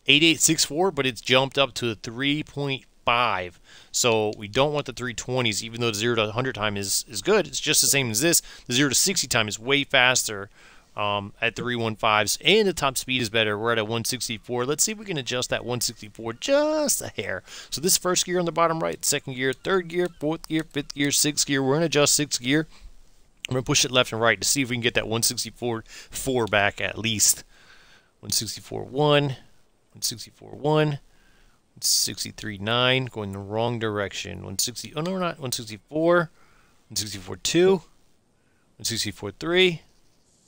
8864, but it's jumped up to 3.5. So we don't want the 320s, even though the 0 to 100 time is good. It's just the same as this. The 0 to 60 time is way faster at 315s, and the top speed is better. We're at a 164. Let's see if we can adjust that 164 just a hair. So this first gear on the bottom right, second gear, third gear, fourth gear, fifth gear, sixth gear. We're going to adjust sixth gear. I'm going to push it left and right to see if we can get that 164.4 back at least. 164.1, 164.1. 163.9, going the wrong direction. 160. Oh no, we're not. 164. 164.2. 164.3.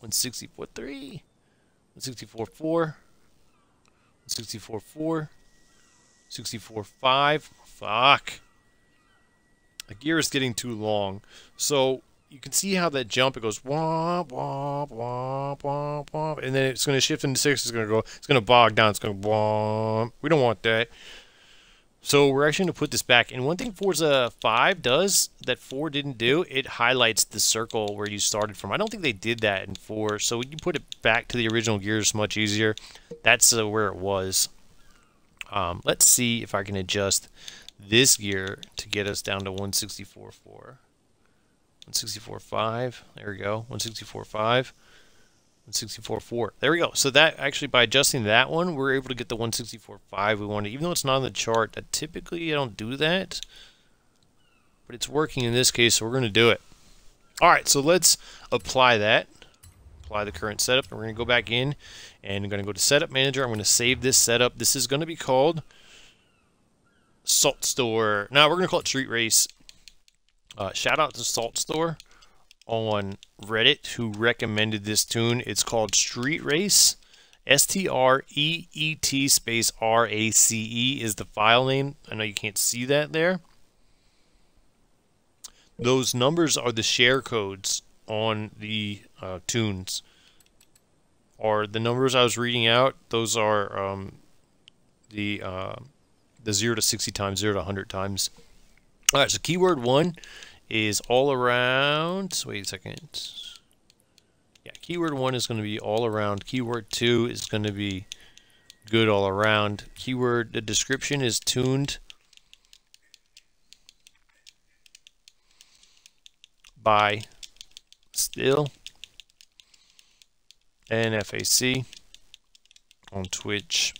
164.3. 164.4. 164.4. 64.5. Fuck. The gear is getting too long. So you can see how that jump, it goes womp, womp, womp, womp, womp, and then it's going to shift into 6. It's going to bog down. It's going to womp. We don't want that. So we're actually going to put this back. And one thing Forza 5 does that 4 didn't do, it highlights the circle where you started from. I don't think they did that in 4. So when you put it back to the original gears, much easier. That's where it was. Let's see if I can adjust this gear to get us down to 164.4. 164.5. There we go. 164.5. 164.4. There we go. So that actually, by adjusting that one, we're able to get the 164.5 we wanted. Even though it's not on the chart, that typically I don't do that. But it's working in this case, so we're going to do it. All right, so let's apply that. Apply the current setup. And we're going to go back in, and I'm going to go to Setup Manager. I'm going to save this setup. This is going to be called saltstore. Now, we're going to call it Street Race. Shout out to saltstore on Reddit who recommended this tune. It's called Street Race. STREET space RACE is the file name. I know you can't see that there. Those numbers are the share codes on the tunes. Or the numbers I was reading out, those are the 0 to 60 times, 0 to 100 times. All right, so keyword 1 is all around. Wait a second. Yeah, keyword 1 is going to be all around. Keyword 2 is going to be good all around. Keyword, the description is tuned by Still NFAC on Twitch.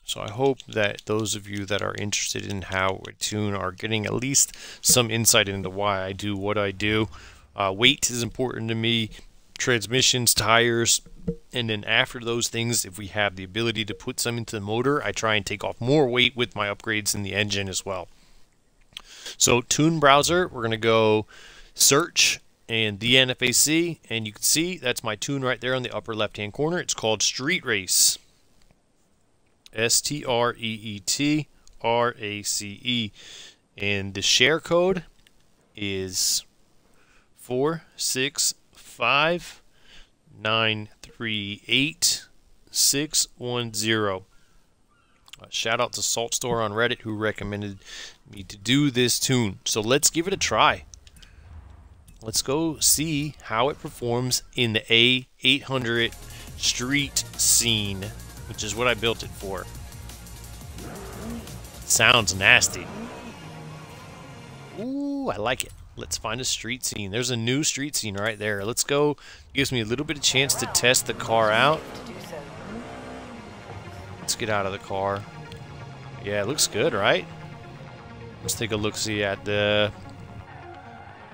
So I hope that those of you that are interested in how I tune are getting at least some insight into why I do what I do. Weight is important to me, transmissions, tires, and then after those things, if we have the ability to put some into the motor, I try and take off more weight with my upgrades in the engine as well. So tune browser, we're going to go search and DNFAC, and you can see that's my tune right there on the upper left hand corner. It's called Street Race. STREETRACE, and the share code is 465938610. Shout out to Saltstore on Reddit who recommended me to do this tune. So let's give it a try. Let's go see how it performs in the A800 street scene, which is what I built it for. Sounds nasty. Ooh, I like it. Let's find a street scene. There's a new street scene right there. Let's go. Gives me a little bit of chance to test the car out. Let's get out of the car. Yeah, it looks good, right? Let's take a look-see at the...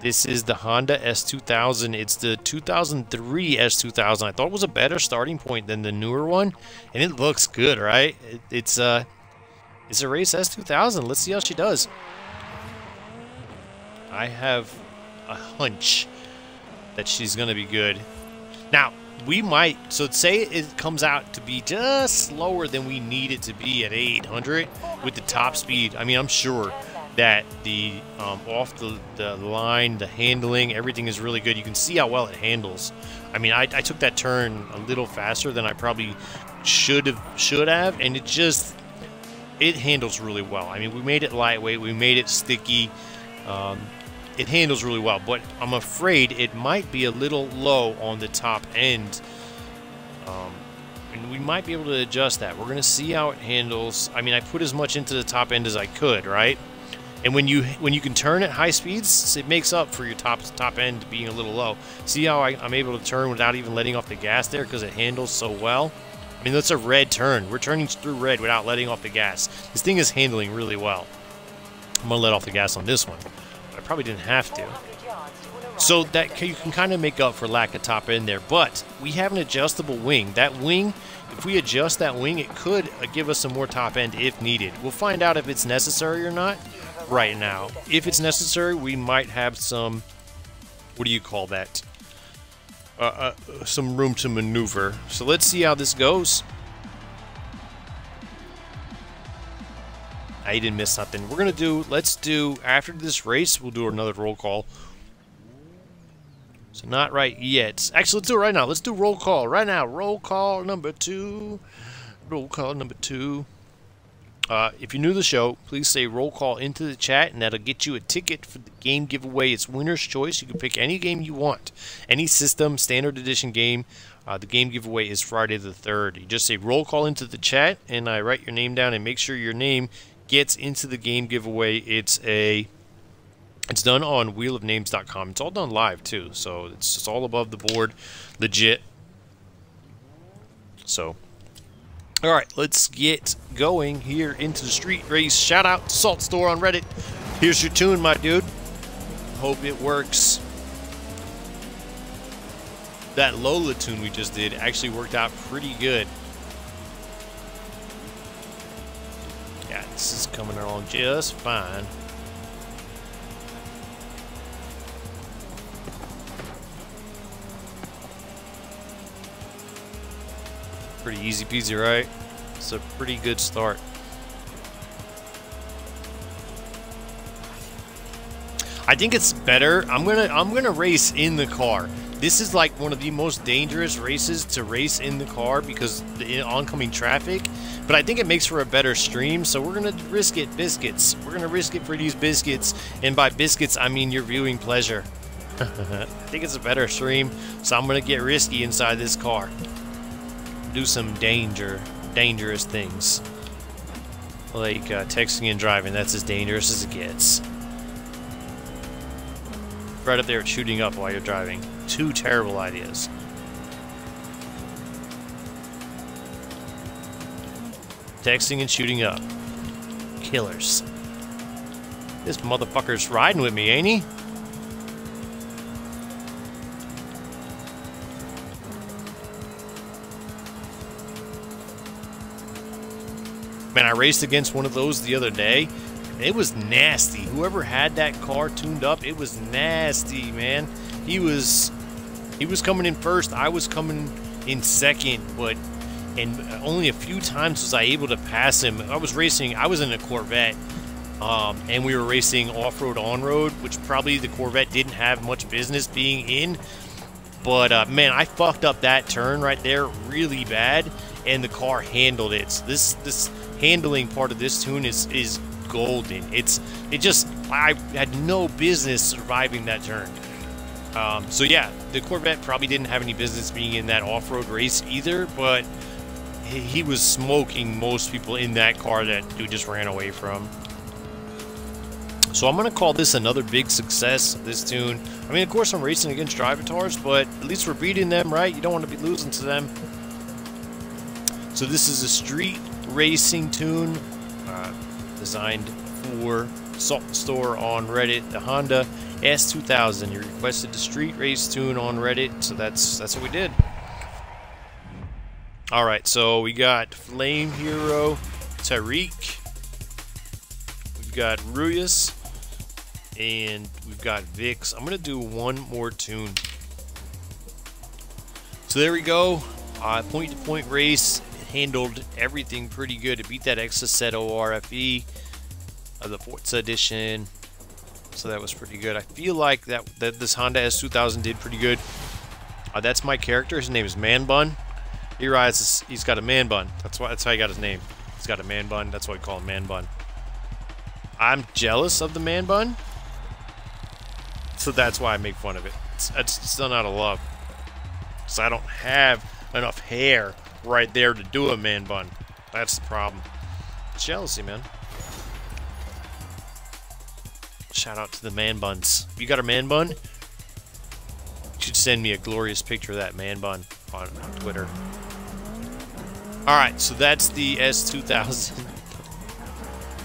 This is the Honda S2000. It's the 2003 S2000. I thought it was a better starting point than the newer one, and it looks good, right? It's a race S2000. Let's see how she does. I have a hunch that she's gonna be good. Now, we might, so say it comes out to be just slower than we need it to be at 800 with the top speed. I mean, I'm sure that the off the line, the handling, everything is really good. You can see how well it handles. I mean, I took that turn a little faster than I probably should have, and it handles really well. I mean, we made it lightweight, we made it sticky. It handles really well, but I'm afraid it might be a little low on the top end, and we might be able to adjust that. We're gonna see how it handles. I mean, I put as much into the top end as I could, right? And when you can turn at high speeds, it makes up for your top end being a little low. See how I'm able to turn without even letting off the gas there because it handles so well? I mean, that's a red turn. We're turning through red without letting off the gas. This thing is handling really well. I'm gonna let off the gas on this one. I probably didn't have to. So that you can kind of make up for lack of top end there. But we have an adjustable wing. That wing, if we adjust that wing, it could give us some more top end if needed. We'll find out if it's necessary or not right now. If it's necessary, we might have some, what do you call that? Some room to maneuver. So let's see how this goes. I didn't miss nothing. We're gonna do, let's do, after this race, we'll do another roll call. So not right yet. Actually, let's do it right now. Let's do roll call right now. Roll call number 2. Roll call number 2. If you're new to the show, please say roll call into the chat, and that'll get you a ticket for the game giveaway. It's winner's choice. You can pick any game you want. Any system, standard edition game. The game giveaway is Friday the 3rd. You just say roll call into the chat, and I write your name down and make sure your name gets into the game giveaway. It's done on wheelofnames.com. It's all done live too, so it's all above the board, legit. So, all right, let's get going here into the street race. Shout out to Saltstore on Reddit. Here's your tune, my dude. Hope it works. That Lola tune we just did actually worked out pretty good. Yeah, this is coming along just fine. Pretty easy peasy, right? It's a pretty good start. I think it's better. I'm gonna race in the car. This is like one of the most dangerous races to race in the car because the oncoming traffic. But I think it makes for a better stream, so we're gonna risk it, biscuits. We're gonna risk it for these biscuits, and by biscuits I mean your viewing pleasure. I think it's a better stream, so I'm gonna get risky inside this car. Do some dangerous things. Like texting and driving, that's as dangerous as it gets. Right up there shooting up while you're driving. 2 terrible ideas. Texting and shooting up. Killers. This motherfucker's riding with me, ain't he? Man, I raced against one of those the other day. It was nasty. Whoever had that car tuned up, it was nasty, man. He was coming in first. I was coming in second, and only a few times was I able to pass him. I was racing. I was in a Corvette, and we were racing off-road, on-road, which probably the Corvette didn't have much business being in. But man, I fucked up that turn right there really bad, and the car handled it. So this handling part of this tune is golden. I had no business surviving that turn. So yeah, the Corvette probably didn't have any business being in that off-road race either, but he was smoking most people in that car that dude just ran away from. So I'm going to call this another big success, this tune. I mean, of course, I'm racing against Drivatars, but at least we're beating them, right? You don't want to be losing to them. So this is a street racing tune designed for saltstore on Reddit. The Honda S2000. You requested the street race tune on Reddit, so that's what we did. All right, so we got Flame Hero, Tariq. We've got Ruyus. And we've got Vix. I'm going to do one more tune. So there we go. Point-to-point race. It handled everything pretty good. It beat that Exocet ORFE of the Forza edition. So that was pretty good. I feel like that this Honda S2000 did pretty good. That's my character. His name is Man Bun. He rides. He's got a man bun. That's how he got his name. He's got a man bun. That's why I call him Man Bun. I'm jealous of the man bun. So that's why I make fun of it. It's still out of love. Because I don't have enough hair right there to do a man bun. That's the problem. It's jealousy, man. Shout out to the man buns. If you got a man bun, you should send me a glorious picture of that man bun on Twitter. Alright, so that's the S2000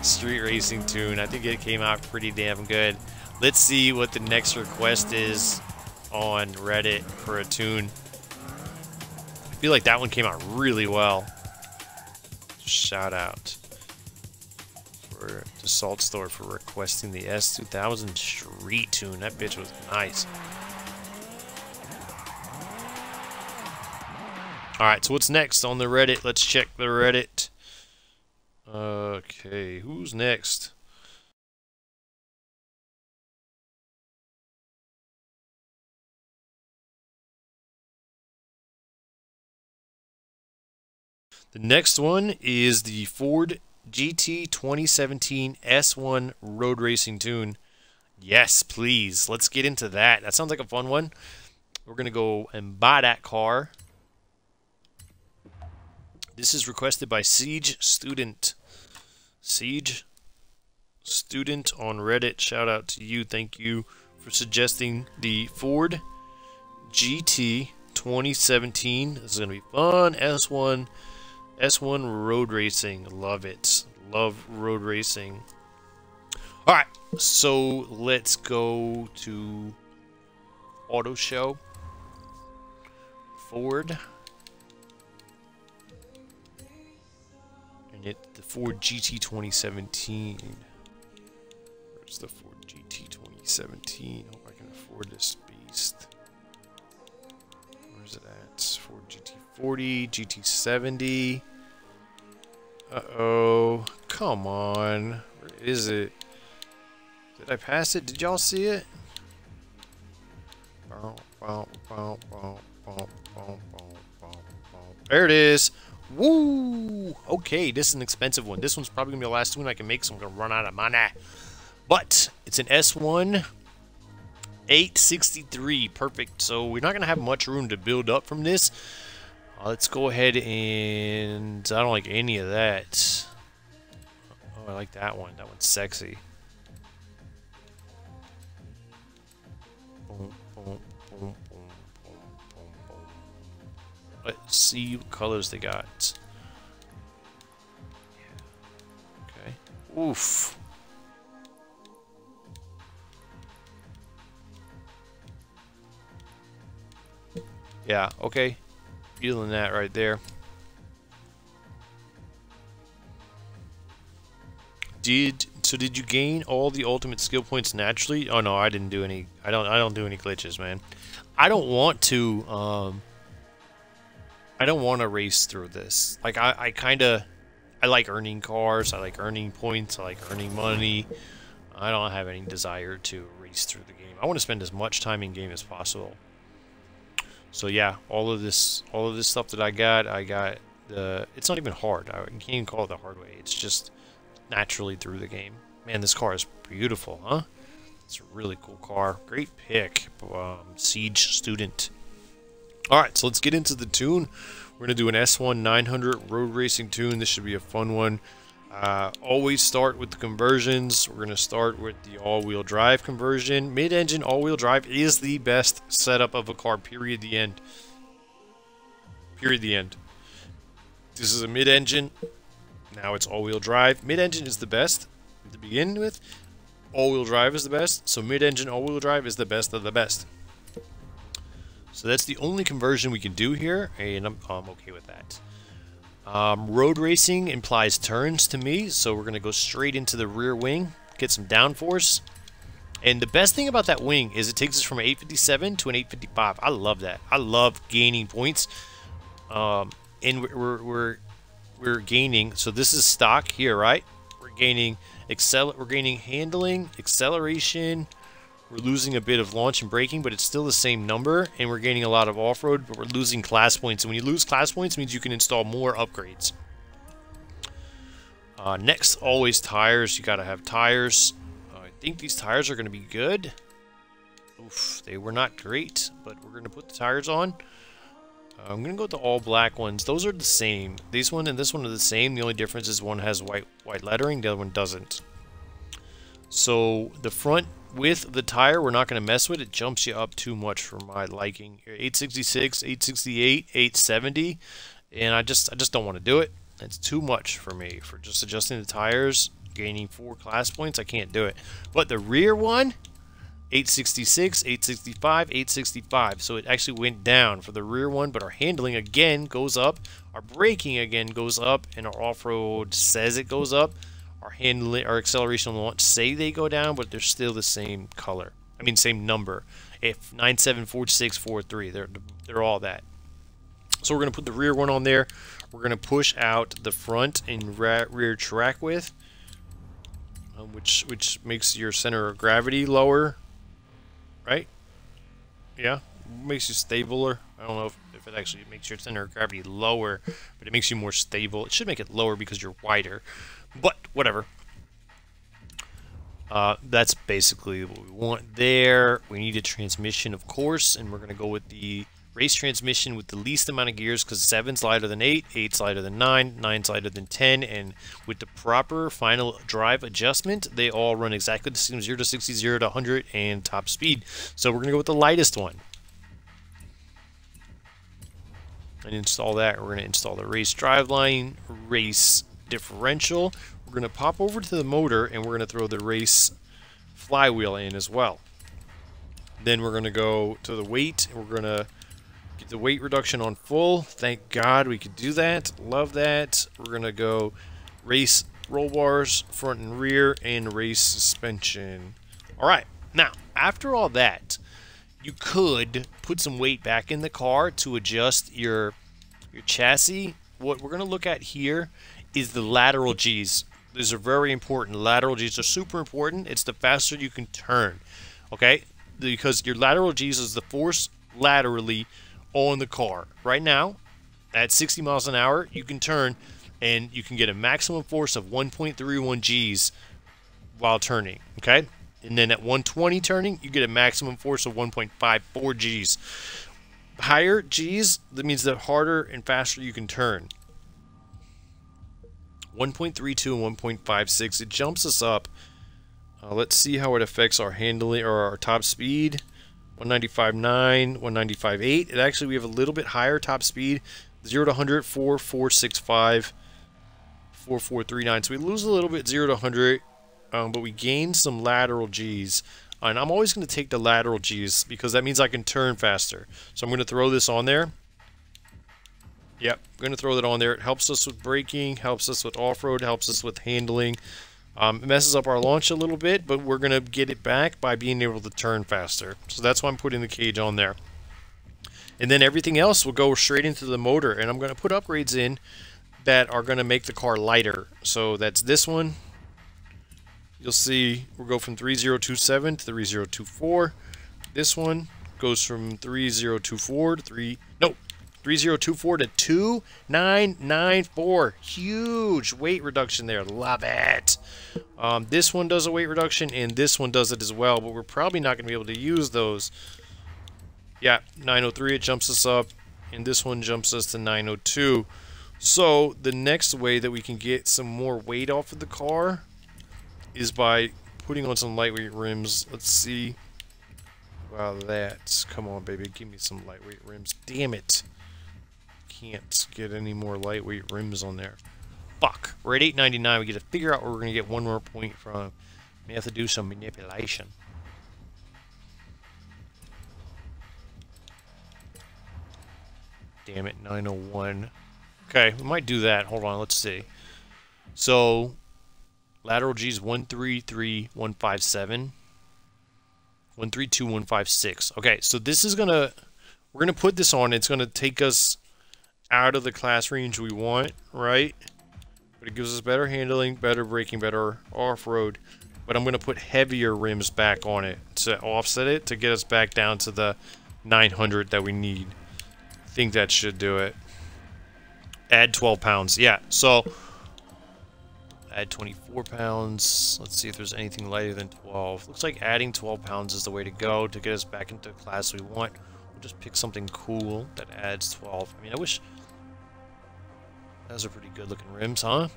street racing tune. I think it came out pretty damn good. Let's see what the next request is on Reddit for a tune. I feel like that one came out really well. Shout out for the saltstore for requesting the S2000 street tune. That bitch was nice. Alright, so what's next on the Reddit? Let's check the Reddit. Okay, who's next? The next one is the Ford GT 2017 S1 road racing tune. Yes, please. Let's get into that. That sounds like a fun one. We're going to go and buy that car. This is requested by siegestudent. Siege Student on Reddit. Shout out to you. Thank you for suggesting the Ford GT 2017. This is going to be fun. S1 road racing. Love it. Love road racing. Alright, so let's go to Auto Show. Ford. And the Ford GT 2017. Where's the Ford GT 2017? Hope I can afford this beast. Where's it at? Ford GT40, GT70. Uh-oh. Come on. Where is it? Did I pass it? Did y'all see it? There it is. Woo! Okay, this is an expensive one. This one's probably going to be the last one I can make, so I'm going to run out of money. But it's an S1 863. Perfect. So we're not going to have much room to build up from this. Let's go ahead and... I don't like any of that. Oh, I like that one. That one's sexy. Boom, boom, boom, boom, boom, boom, boom. Let's see what colors they got. Okay. Oof. Yeah, okay. Feeling that right there. Did you gain all the ultimate skill points naturally? Oh no, I didn't do any. I don't do any glitches, man. I don't want to I don't want to race through this. Like I like earning cars, I like earning points, I like earning money. I don't have any desire to race through the game. I want to spend as much time in game as possible. So yeah, all of this stuff that I got the. It's not even hard. I can't even call it the hard way. It's just naturally through the game. Man, this car is beautiful, huh? It's a really cool car. Great pick, Siege Student. All right, so let's get into the tune. We're gonna do an S1 900 road racing tune. This should be a fun one. Always start with the conversions. We're gonna start with the all-wheel drive conversion. Mid-engine all-wheel drive is the best setup of a car. Period. The end. Period. The end. This is a mid-engine. Now it's all-wheel drive. Mid-engine is the best to begin with. All-wheel drive is the best. So mid-engine all-wheel drive is the best of the best. So that's the only conversion we can do here, and I'm okay with that. Road racing implies turns to me, so we're going to go straight into the rear wing, get some downforce. And the best thing about that wing is it takes us from an 857 to an 855. I love that. I love gaining points. And we're gaining, so this is stock here, right? We're gaining handling, acceleration. We're losing a bit of launch and braking, but it's still the same number, and we're gaining a lot of off-road, but we're losing class points. And when you lose class points, it means you can install more upgrades. Next, always tires. You gotta have tires. I think these tires are gonna be good. Oof, they were not great, but we're gonna put the tires on. I'm gonna go with the all black ones. Those are the same. This one and this one are the same. The only difference is one has white lettering, the other one doesn't. So the front width of the tire, we're not going to mess with. It jumps you up too much for my liking. 866, 868, 870, and I just don't want to do it. It's too much for me for just adjusting the tires, gaining 4 class points. I can't do it. But the rear one, 866, 865, 865. So it actually went down for the rear one, but our handling again goes up. Our braking again goes up, and our off-road says it goes up. Our handling, our acceleration and launch say they go down, but they're still the same color. I mean, same number. If 974643, they're all that. So we're gonna put the rear one on there. We're gonna push out the front and rear track width, which makes your center of gravity lower, right? Yeah, makes you stabler. I don't know if it actually makes your center of gravity lower, but it makes you more stable. It should make it lower because you're wider. But whatever. That's basically what we want there. We need a transmission, of course, and we're going to go with the race transmission with the least amount of gears because 7's lighter than 8, 8's lighter than 9, 9's lighter than 10, and with the proper final drive adjustment, they all run exactly the same, 0 to 60, 0 to 100, and top speed. So we're going to go with the lightest one. And install that. We're going to install the race driveline, race differential. We're going to pop over to the motor and we're going to throw the race flywheel in as well. Then we're going to go to the weight and we're going to get the weight reduction on full. Thank God we could do that. Love that. We're going to go race roll bars, front and rear, and race suspension. Alright, now after all that, you could put some weight back in the car to adjust your chassis. What we're going to look at here is the lateral G's. These are very important. Lateral G's are super important. It's the faster you can turn, okay? Because your lateral G's is the force laterally on the car. Right now, at 60 miles an hour, you can turn and you can get a maximum force of 1.31 G's while turning, okay? And then at 120 turning, you get a maximum force of 1.54 G's. Higher G's, that means the harder and faster you can turn. 1.32 and 1.56, it jumps us up. Let's see how it affects our handling or our top speed. 195.9, 195.8. It actually, we have a little bit higher top speed. 0 to 100, 4.465, 4.439. So we lose a little bit 0 to 100, but we gain some lateral G's. And I'm always going to take the lateral G's because that means I can turn faster. So I'm going to throw this on there. Yep, I'm going to throw that on there. It helps us with braking, helps us with off-road, helps us with handling. It messes up our launch a little bit, but we're going to get it back by being able to turn faster. So that's why I'm putting the cage on there. And then everything else will go straight into the motor. And I'm going to put upgrades in. that are going to make the car lighter. So that's this one. You'll see we'll go from 3027 to 3024. This one goes from 3024 to 3024 to 2994. Huge weight reduction there. Love it. This one does a weight reduction, and this one does it as well, but we're probably not going to be able to use those. Yeah, 903, it jumps us up, and this one jumps us to 902. So the next way that we can get some more weight off of the car is by putting on some lightweight rims. Let's see. Wow, that's... Come on, baby. Give me some lightweight rims. Damn it. Can't get any more lightweight rims on there. Fuck. We're at 899. We get to figure out where we're going to get one more point from. We have to do some manipulation. Damn it, 901. Okay, we might do that. Hold on, let's see. So, lateral G is 133157. 132156. Okay, so this is gonna... We're gonna put this on. It's gonna take us out of the class range we want, right? But it gives us better handling, better braking, better off-road. But I'm gonna put heavier rims back on it to offset it, to get us back down to the 900 that we need. I think that should do it. Add 12 pounds. Yeah, so add 24 pounds. Let's see if there's anything lighter than 12. Looks like adding 12 pounds is the way to go to get us back into the class we want. We'll just pick something cool that adds 12. I mean, I wish... Those are pretty good looking rims, huh?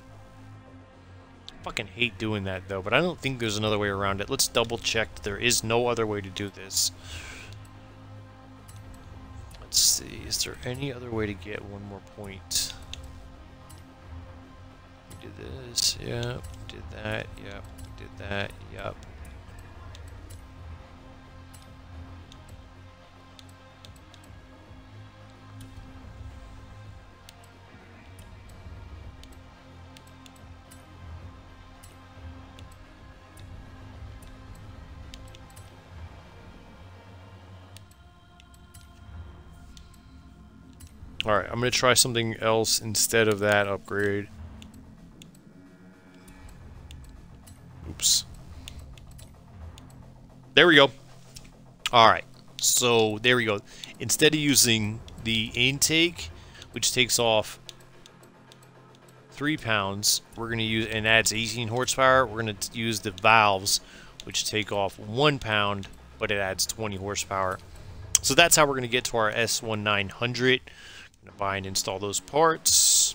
Fucking hate doing that though, but I don't think there's another way around it. Let's double check that there is no other way to do this. Let's see, is there any other way to get one more point? We did this, yep, we did that, yep, we did that, yep. Alright, I'm going to try something else instead of that upgrade. Oops. There we go. Alright, so there we go. Instead of using the intake, which takes off 3 pounds, we're going to use, and adds 18 horsepower, we're going to use the valves, which take off 1 pound, but it adds 20 horsepower. So that's how we're going to get to our S1900. I'm going to buy and install those parts.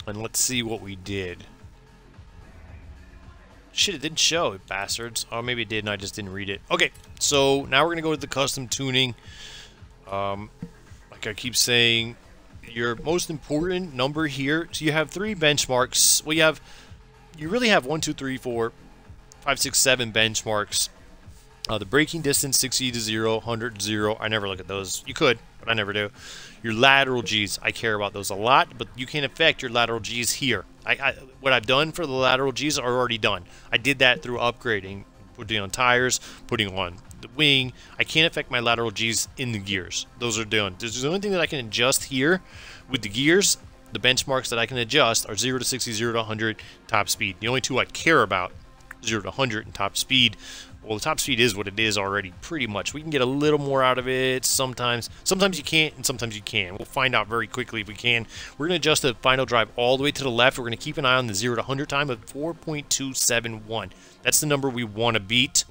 And let's see what we did. Shit, it didn't show, it bastards. Oh, maybe it did and I just didn't read it. Okay, so now we're going to go to the custom tuning. Like I keep saying, your most important number here. So you have 3 benchmarks. Well, you really have 1, 2, 3, 4, 5, 6, 7 benchmarks. The braking distance, 60 to 0, 100 to 0. I never look at those. You could, but I never do. Your lateral Gs, I care about those a lot, but you can affect your lateral Gs here. What I've done for the lateral Gs are already done. I did that through upgrading, putting on tires, putting on the wing. I can't affect my lateral Gs in the gears. Those are done. There's the only thing that I can adjust here with the gears. The benchmarks that I can adjust are 0 to 60, 0 to 100, top speed. The only two I care about, 0 to 100 and top speed. Well, the top speed is what it is already, pretty much. We can get a little more out of it sometimes. Sometimes you can't, and sometimes you can. We'll find out very quickly if we can. We're going to adjust the final drive all the way to the left. We're going to keep an eye on the 0 to 100 time of 4.271. That's the number we want to beat,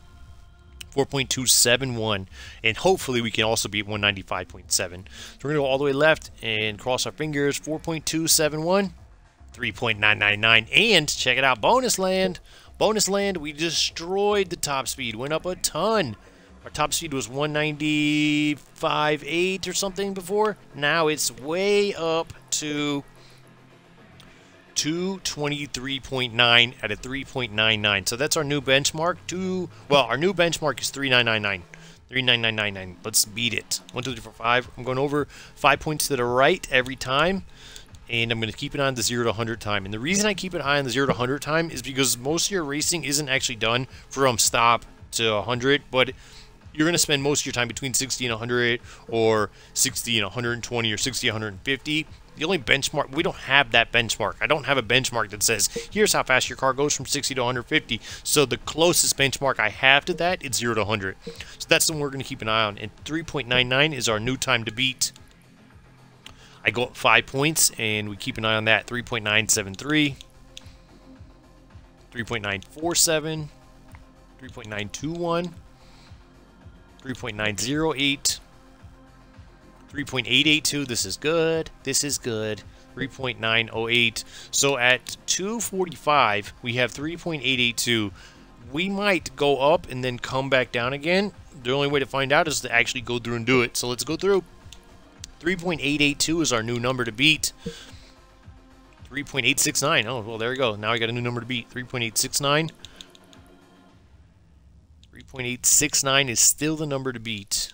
4.271. And hopefully we can also beat 195.7. So we're going to go all the way left and cross our fingers, 4.271, 3.999. And check it out, bonus land. Bonus land, we destroyed the top speed, went up a ton. Our top speed was 195.8 or something before. Now it's way up to 223.9 at a 3.99. So that's our new benchmark. Well, our new benchmark is 3999. 39999. Let's beat it. 1, 2, 3, 4, 5. I'm going over 5 points to the right every time. And I'm going to keep it on the 0 to 100 time. And the reason I keep it high on the 0 to 100 time is because most of your racing isn't actually done from stop to 100, but you're going to spend most of your time between 60 and 100 or 60 and 120 or 60 and 150. The only benchmark, we don't have that benchmark. I don't have a benchmark that says, here's how fast your car goes from 60 to 150. So the closest benchmark I have to that, it's 0 to 100. So that's the one we're going to keep an eye on. And 3.99 is our new time to beat. I go up 5 points, and we keep an eye on that. 3.973, 3.947, 3.921, 3.908, 3.882. This is good. This is good. 3.908. So at 245, we have 3.882. We might go up and then come back down again. The only way to find out is to actually go through and do it. So let's go through. 3.882 is our new number to beat. 3.869. Oh, well, there we go. Now I got a new number to beat. 3.869. 3.869 is still the number to beat.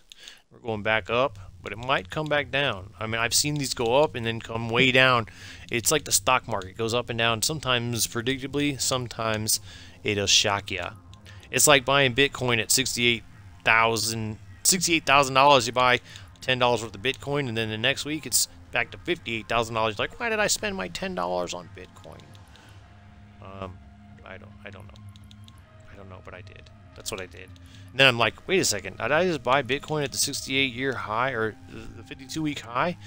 We're going back up, but it might come back down. I mean, I've seen these go up and then come way down. It's like the stock market. It goes up and down, sometimes predictably, sometimes it'll shock you. It's like buying Bitcoin at $68,000. You buy $10 worth of Bitcoin, and then the next week it's back to $58,000. Like, why did I spend my $10 on Bitcoin? I don't know, but I did. That's what I did. And then I'm like, wait a second, did I just buy Bitcoin at the 68-year high or the 52-week high?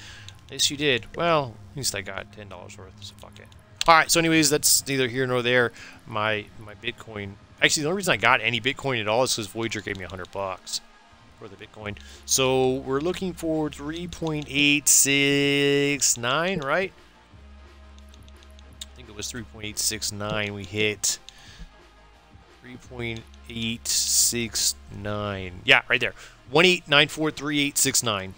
Yes, you did. Well, at least I got $10 worth, so fuck it. All right, so anyways, that's neither here nor there. My Bitcoin. Actually, the only reason I got any Bitcoin at all is because Voyager gave me $100 for the Bitcoin. So we're looking for 3.869, right? I think it was 3.869 we hit. 3.869. Yeah, right there. 18943.869.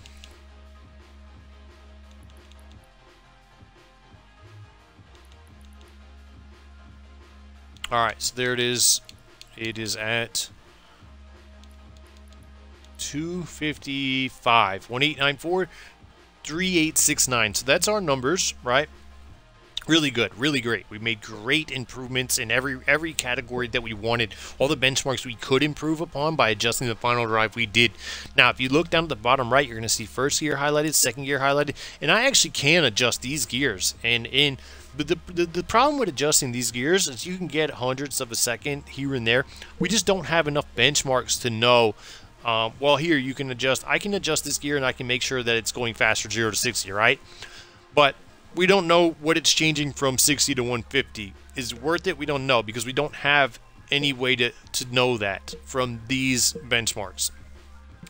All right, so there it is. It is at 255. 18943.869. So that's our numbers, right? Really good, really great. We made great improvements in every category that we wanted. All the benchmarks we could improve upon by adjusting the final drive, we did. Now, if you look down at the bottom right, you're going to see first gear highlighted, second gear highlighted, and I actually can adjust these gears. But the problem with adjusting these gears is you can get hundredths of a second here and there. We just don't have enough benchmarks to know. Well, here you can adjust. I can adjust this gear and I can make sure that it's going faster 0 to 60, right? But we don't know what it's changing from 60 to 150. Is it worth it? We don't know because we don't have any way to know that from these benchmarks.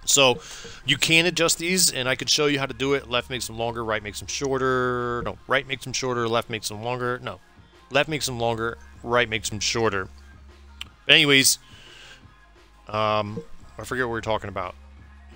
So you can adjust these, and I could show you how to do it. Left makes them longer, right makes them shorter. No, right makes them shorter, left makes them longer. No, left makes them longer, right makes them shorter. But anyways, I forget what we were talking about.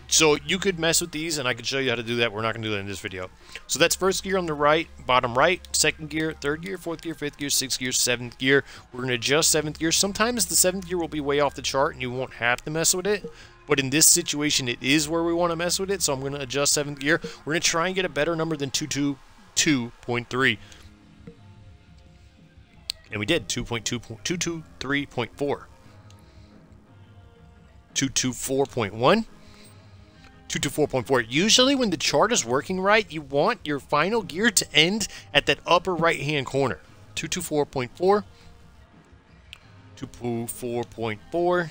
So you could mess with these, and I could show you how to do that. We're not going to do that in this video. So that's first gear on the right, bottom right, second gear, third gear, fourth gear, fifth gear, sixth gear, seventh gear. We're going to adjust seventh gear. Sometimes the seventh gear will be way off the chart, and you won't have to mess with it. But in this situation, it is where we want to mess with it, so I'm going to adjust seventh gear. We're going to try and get a better number than 222.3. And we did, 223.4. 224.1. 224.4. Usually when the chart is working right, you want your final gear to end at that upper right-hand corner. 224.4. 224.4.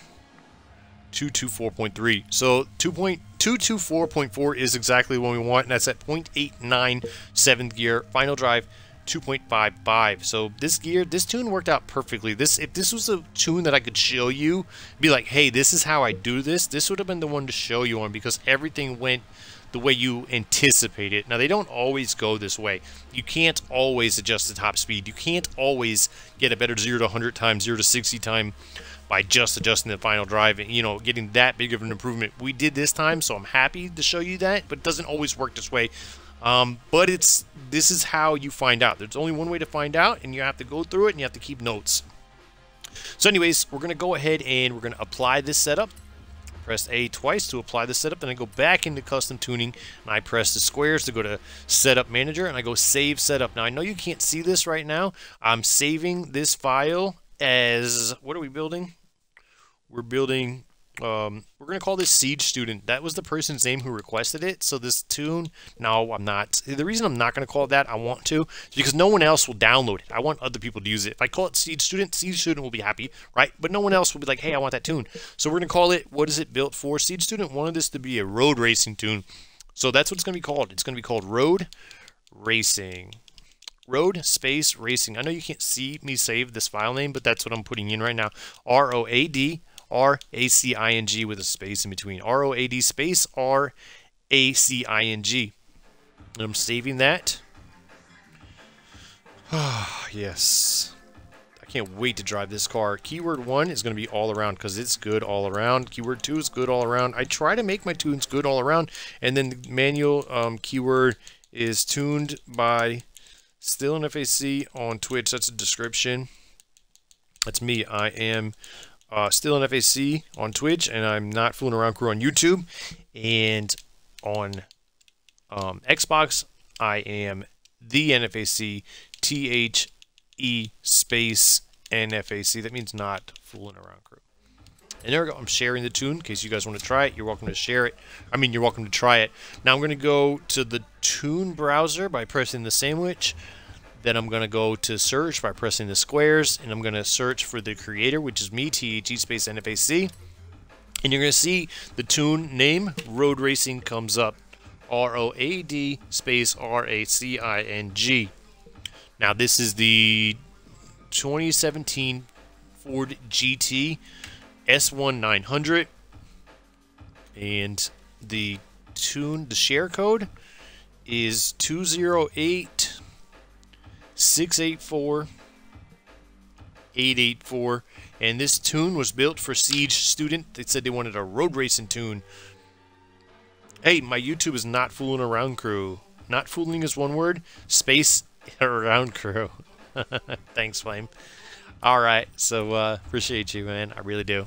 224.3. So 224.4 is exactly what we want, and that's at 0.89 seventh gear. Final drive 2.55. So this gear, this tune worked out perfectly. If this was a tune that I could show you, be like, hey, this is how I do this, this would have been the one to show you on, because everything went the way you anticipate it. Now, they don't always go this way. You can't always adjust the top speed. You can't always get a better 0 to 100 time, 0 to 60 time by just adjusting the final drive and, getting that big of an improvement. We did this time, so I'm happy to show you that, but it doesn't always work this way. But this is how you find out. There's only one way to find out, and you have to go through it, and you have to keep notes. So anyways, we're going to go ahead and we're going to apply this setup. Press A twice to apply the setup, then I go back into custom tuning, and I press the squares to go to setup manager, and I go save setup. Now, I know you can't see this right now. I'm saving this file as, what are we building? We're building We're gonna call this Siege Student. That was the person's name who requested it. So this tune, no, I'm not. The reason I'm not gonna call it that, I want to, is because no one else will download it. I want other people to use it. If I call it Siege Student will be happy, right? But no one else will be like, hey, I want that tune. So we're gonna call it. What is it built for? Siege Student wanted this to be a road racing tune, so that's what it's gonna be called. It's gonna be called Road Racing. Road space racing. I know you can't see me save this file name, but that's what I'm putting in right now. ROAD RACING with a space in between. ROAD space RACING. I'm saving that. Yes. I can't wait to drive this car. Keyword 1 is going to be all around because it's good all around. Keyword 2 is good all around. I try to make my tunes good all around. And then the manual keyword is tuned by Still an FAC on Twitch. That's a description. That's me. I am Still an FAC on Twitch, and I'm Not Fooling Around Crew on YouTube. And on Xbox, I am the NFAC, THE space NFAC. That means Not Fooling Around Crew. And there we go. I'm sharing the tune in case you guys want to try it. You're welcome to share it. I mean, you're welcome to try it. Now I'm going to go to the tune browser by pressing the sandwich. Then I'm going to go to search by pressing the squares. And I'm going to search for the creator, which is me, THE space NFAC. And you're going to see the tune name, Road Racing, comes up. ROAD space RACING. Now this is the 2017 Ford GT S1900, and the share code is 208-684-884, and this tune was built for Siege Student. They said they wanted a road racing tune. Hey, my YouTube is Not Fooling Around Crew. Not fooling is one word. Space around crew. Thanks, Flame. Alright, so appreciate you, man. I really do.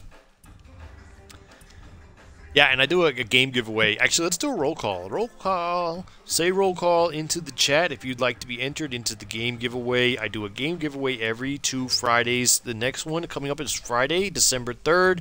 Yeah, and I do a game giveaway. Actually, let's do a roll call. Roll call. Say roll call into the chat if you'd like to be entered into the game giveaway. I do a game giveaway every 2 Fridays. The next one coming up is Friday, December 3rd.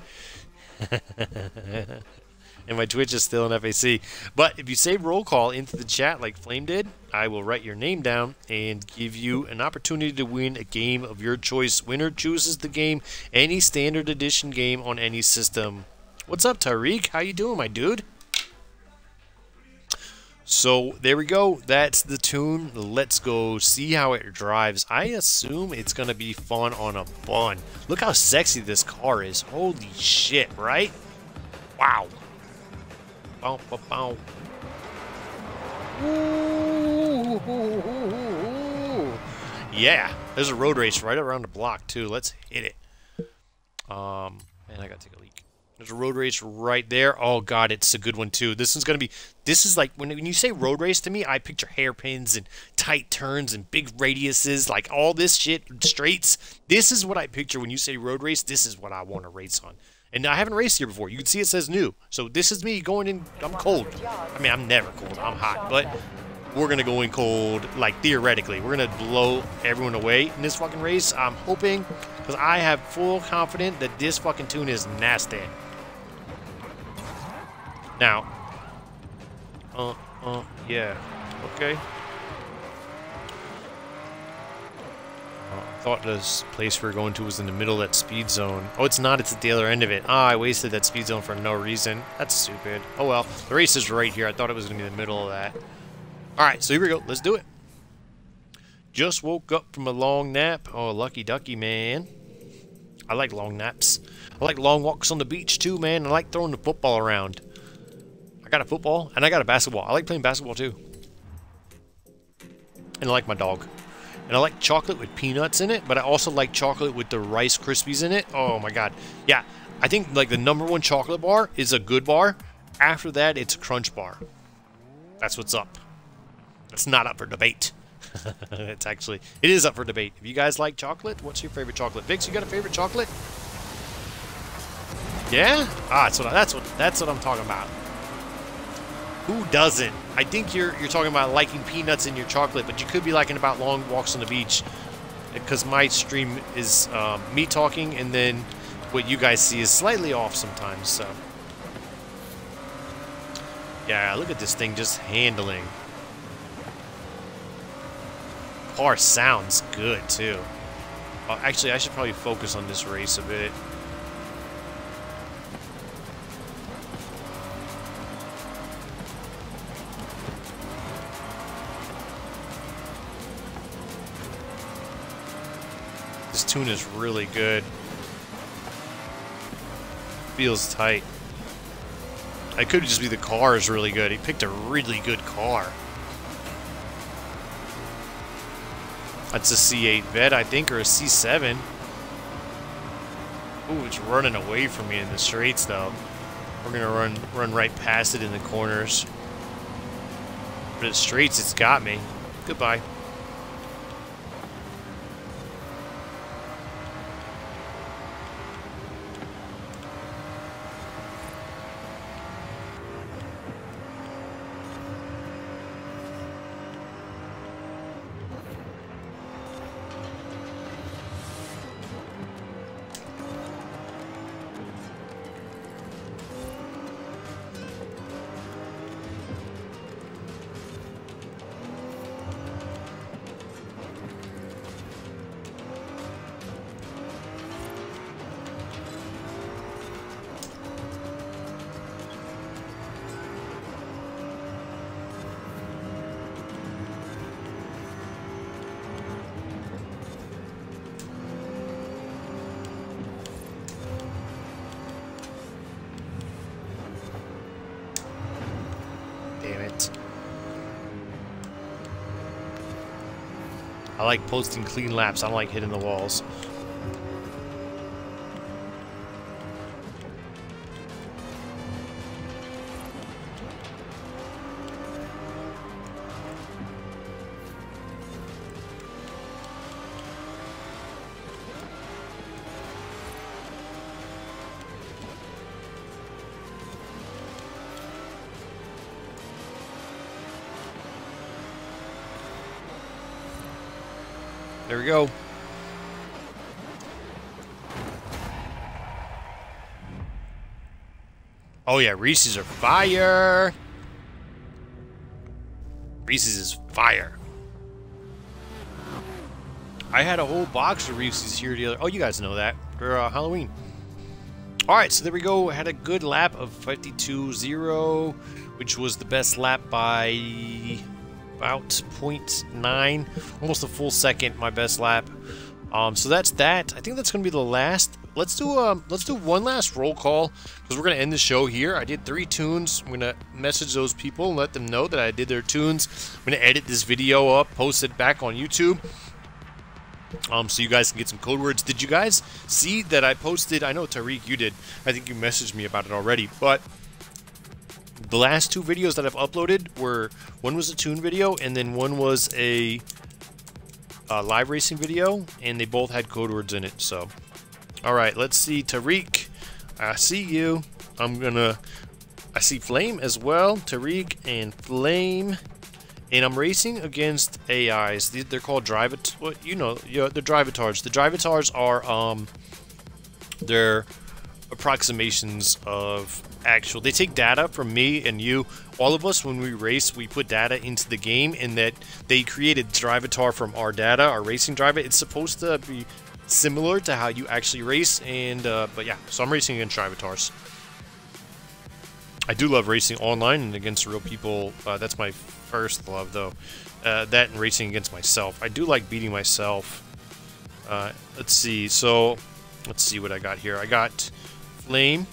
And my Twitch is still an FAC. But if you say roll call into the chat like Flame did, I will write your name down and give you an opportunity to win a game of your choice. Winner chooses the game, any standard edition game on any system. What's up, Tariq? How you doing, my dude? So there we go. That's the tune. Let's go see how it drives. I assume it's going to be fun on a bun. Look how sexy this car is. Holy shit, right? Wow. Bow, bow, bow. Ooh. Yeah, there's a road race right around the block too. Let's hit it. Man, I gotta take a leak. There's a road race right there. Oh god, it's a good one too. This is like when you say road race to me, I picture hairpins and tight turns and big radiuses, like all this shit, straights. This is what I picture when you say road race. This is what I want to race on. And I haven't raced here before. You can see it says new. So this is me going in. I'm cold. I mean, I'm never cold. I'm hot. But we're going to go in cold, like theoretically. We're going to blow everyone away in this fucking race. I'm hoping, because I have full confidence that this fucking tune is nasty. Now. Yeah. Okay. I thought this place we were going to was in the middle of that speed zone. Oh, it's not. It's at the other end of it. Ah, I wasted that speed zone for no reason. That's stupid. Oh, well. The race is right here. I thought it was going to be the middle of that. Alright, so here we go. Let's do it. Just woke up from a long nap. Oh, lucky ducky, man. I like long naps. I like long walks on the beach, too, man. I like throwing the football around. I got a football, and I got a basketball. I like playing basketball, too. And I like my dog. And I like chocolate with peanuts in it, but I also like chocolate with the Rice Krispies in it. Oh my god. Yeah, I think like the #1 chocolate bar is a good bar. After that, it's a crunch bar. That's what's up. It's not up for debate. It is up for debate. If you guys like chocolate, what's your favorite chocolate? Vix, you got a favorite chocolate? Yeah? Ah, that's what I'm talking about. Who doesn't? I think you're talking about liking peanuts in your chocolate, but you could be liking about long walks on the beach. Because my stream is me talking, and then what you guys see is slightly off sometimes, so. Yeah, look at this thing just handling. Car sounds good, too. Actually, I should probably focus on this race a bit. This tune is really good. Feels tight. I could just be the car is really good. He picked a really good car. That's a C8 vet, I think, or a C7. Ooh, it's running away from me in the straights, though. We're gonna run right past it in the corners. But in the straights, it's got me. Goodbye. Damn it. I like posting clean laps. I don't like hitting the walls. There we go. Oh yeah, Reese's are fire. Reese's is fire. I had a whole box of Reese's here the other. Oh, you guys know that for Halloween. All right, so there we go. Had a good lap of 52.0, which was the best lap by about 0.9, almost a full second. My best lap. So that's that. I think that's gonna be the last. Let's do one last roll call because we're gonna end the show here. I did 3 tunes. I'm gonna message those people and let them know that I did their tunes. I'm gonna edit this video up, post it back on YouTube. So you guys can get some code words. Did you guys see that I posted? I know Tariq, you did. I think you messaged me about it already. But the last 2 videos that I've uploaded were, one was a tune video and then one was a live racing video, and they both had code words in it. So, all right, let's see. Tariq, I see you. I see Flame as well. Tariq and Flame. And I'm racing against AIs. They're called drivatars. What they're drivatars. The drivatars are they're approximations of actual. They take data from me and you. All of us, when we race, we put data into the game, and that they created drivatar from our data, our racing driver. It's supposed to be similar to how you actually race, and but yeah. So I'm racing against drivatars. I do love racing online and against real people. That's my first love, though. That and racing against myself. I do like beating myself. Let's see. So, let's see what I got here. I got Flame.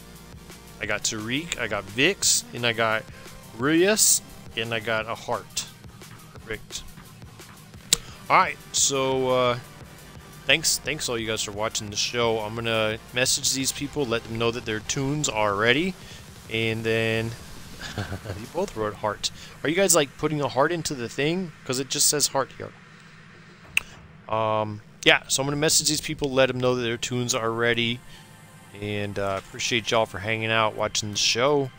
I got Tariq. I got Vix. And I got Reyes. And I got a heart. Perfect. Alright, so thanks all you guys for watching the show. I'm going to message these people, let them know that their tunes are ready. And then you both wrote heart. Are you guys like putting a heart into the thing? Because it just says heart here. Yeah, so I'm going to message these people, let them know that their tunes are ready. And appreciate y'all for hanging out, watching the show,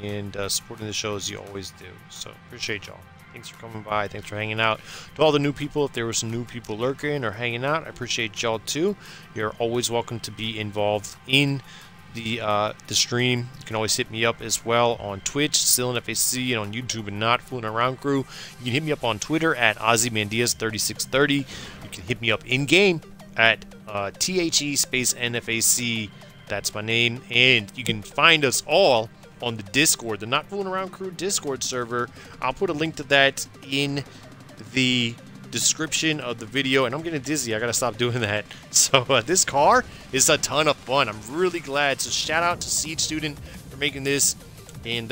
and supporting the show as you always do. So appreciate y'all. Thanks for coming by. Thanks for hanging out. To all the new people, if there was some new people lurking or hanging out, I appreciate y'all too. You're always welcome to be involved in the stream. You can always hit me up as well on Twitch, still in FAC, and on YouTube and Not Fooling Around Crew. You can hit me up on Twitter at OzzyMandias3630. You can hit me up in game at THE space NFAC. That's my name, and you can find us all on the Discord, the Not Fooling Around Crew Discord server. I'll put a link to that in the description of the video, and I'm getting dizzy. I gotta stop doing that. So this car is a ton of fun. I'm really glad. So shout out to siegestudent for making this, and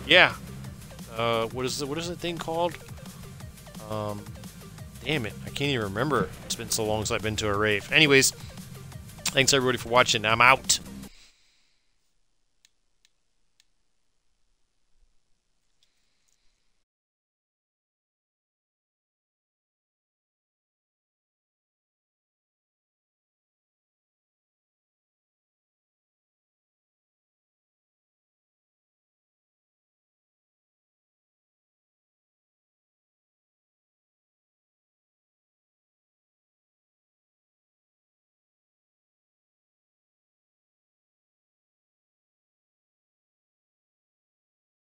yeah, what is the thing called? Damn it, I can't even remember. It's been so long since I've been to a rave. Anyways, thanks everybody for watching. I'm out.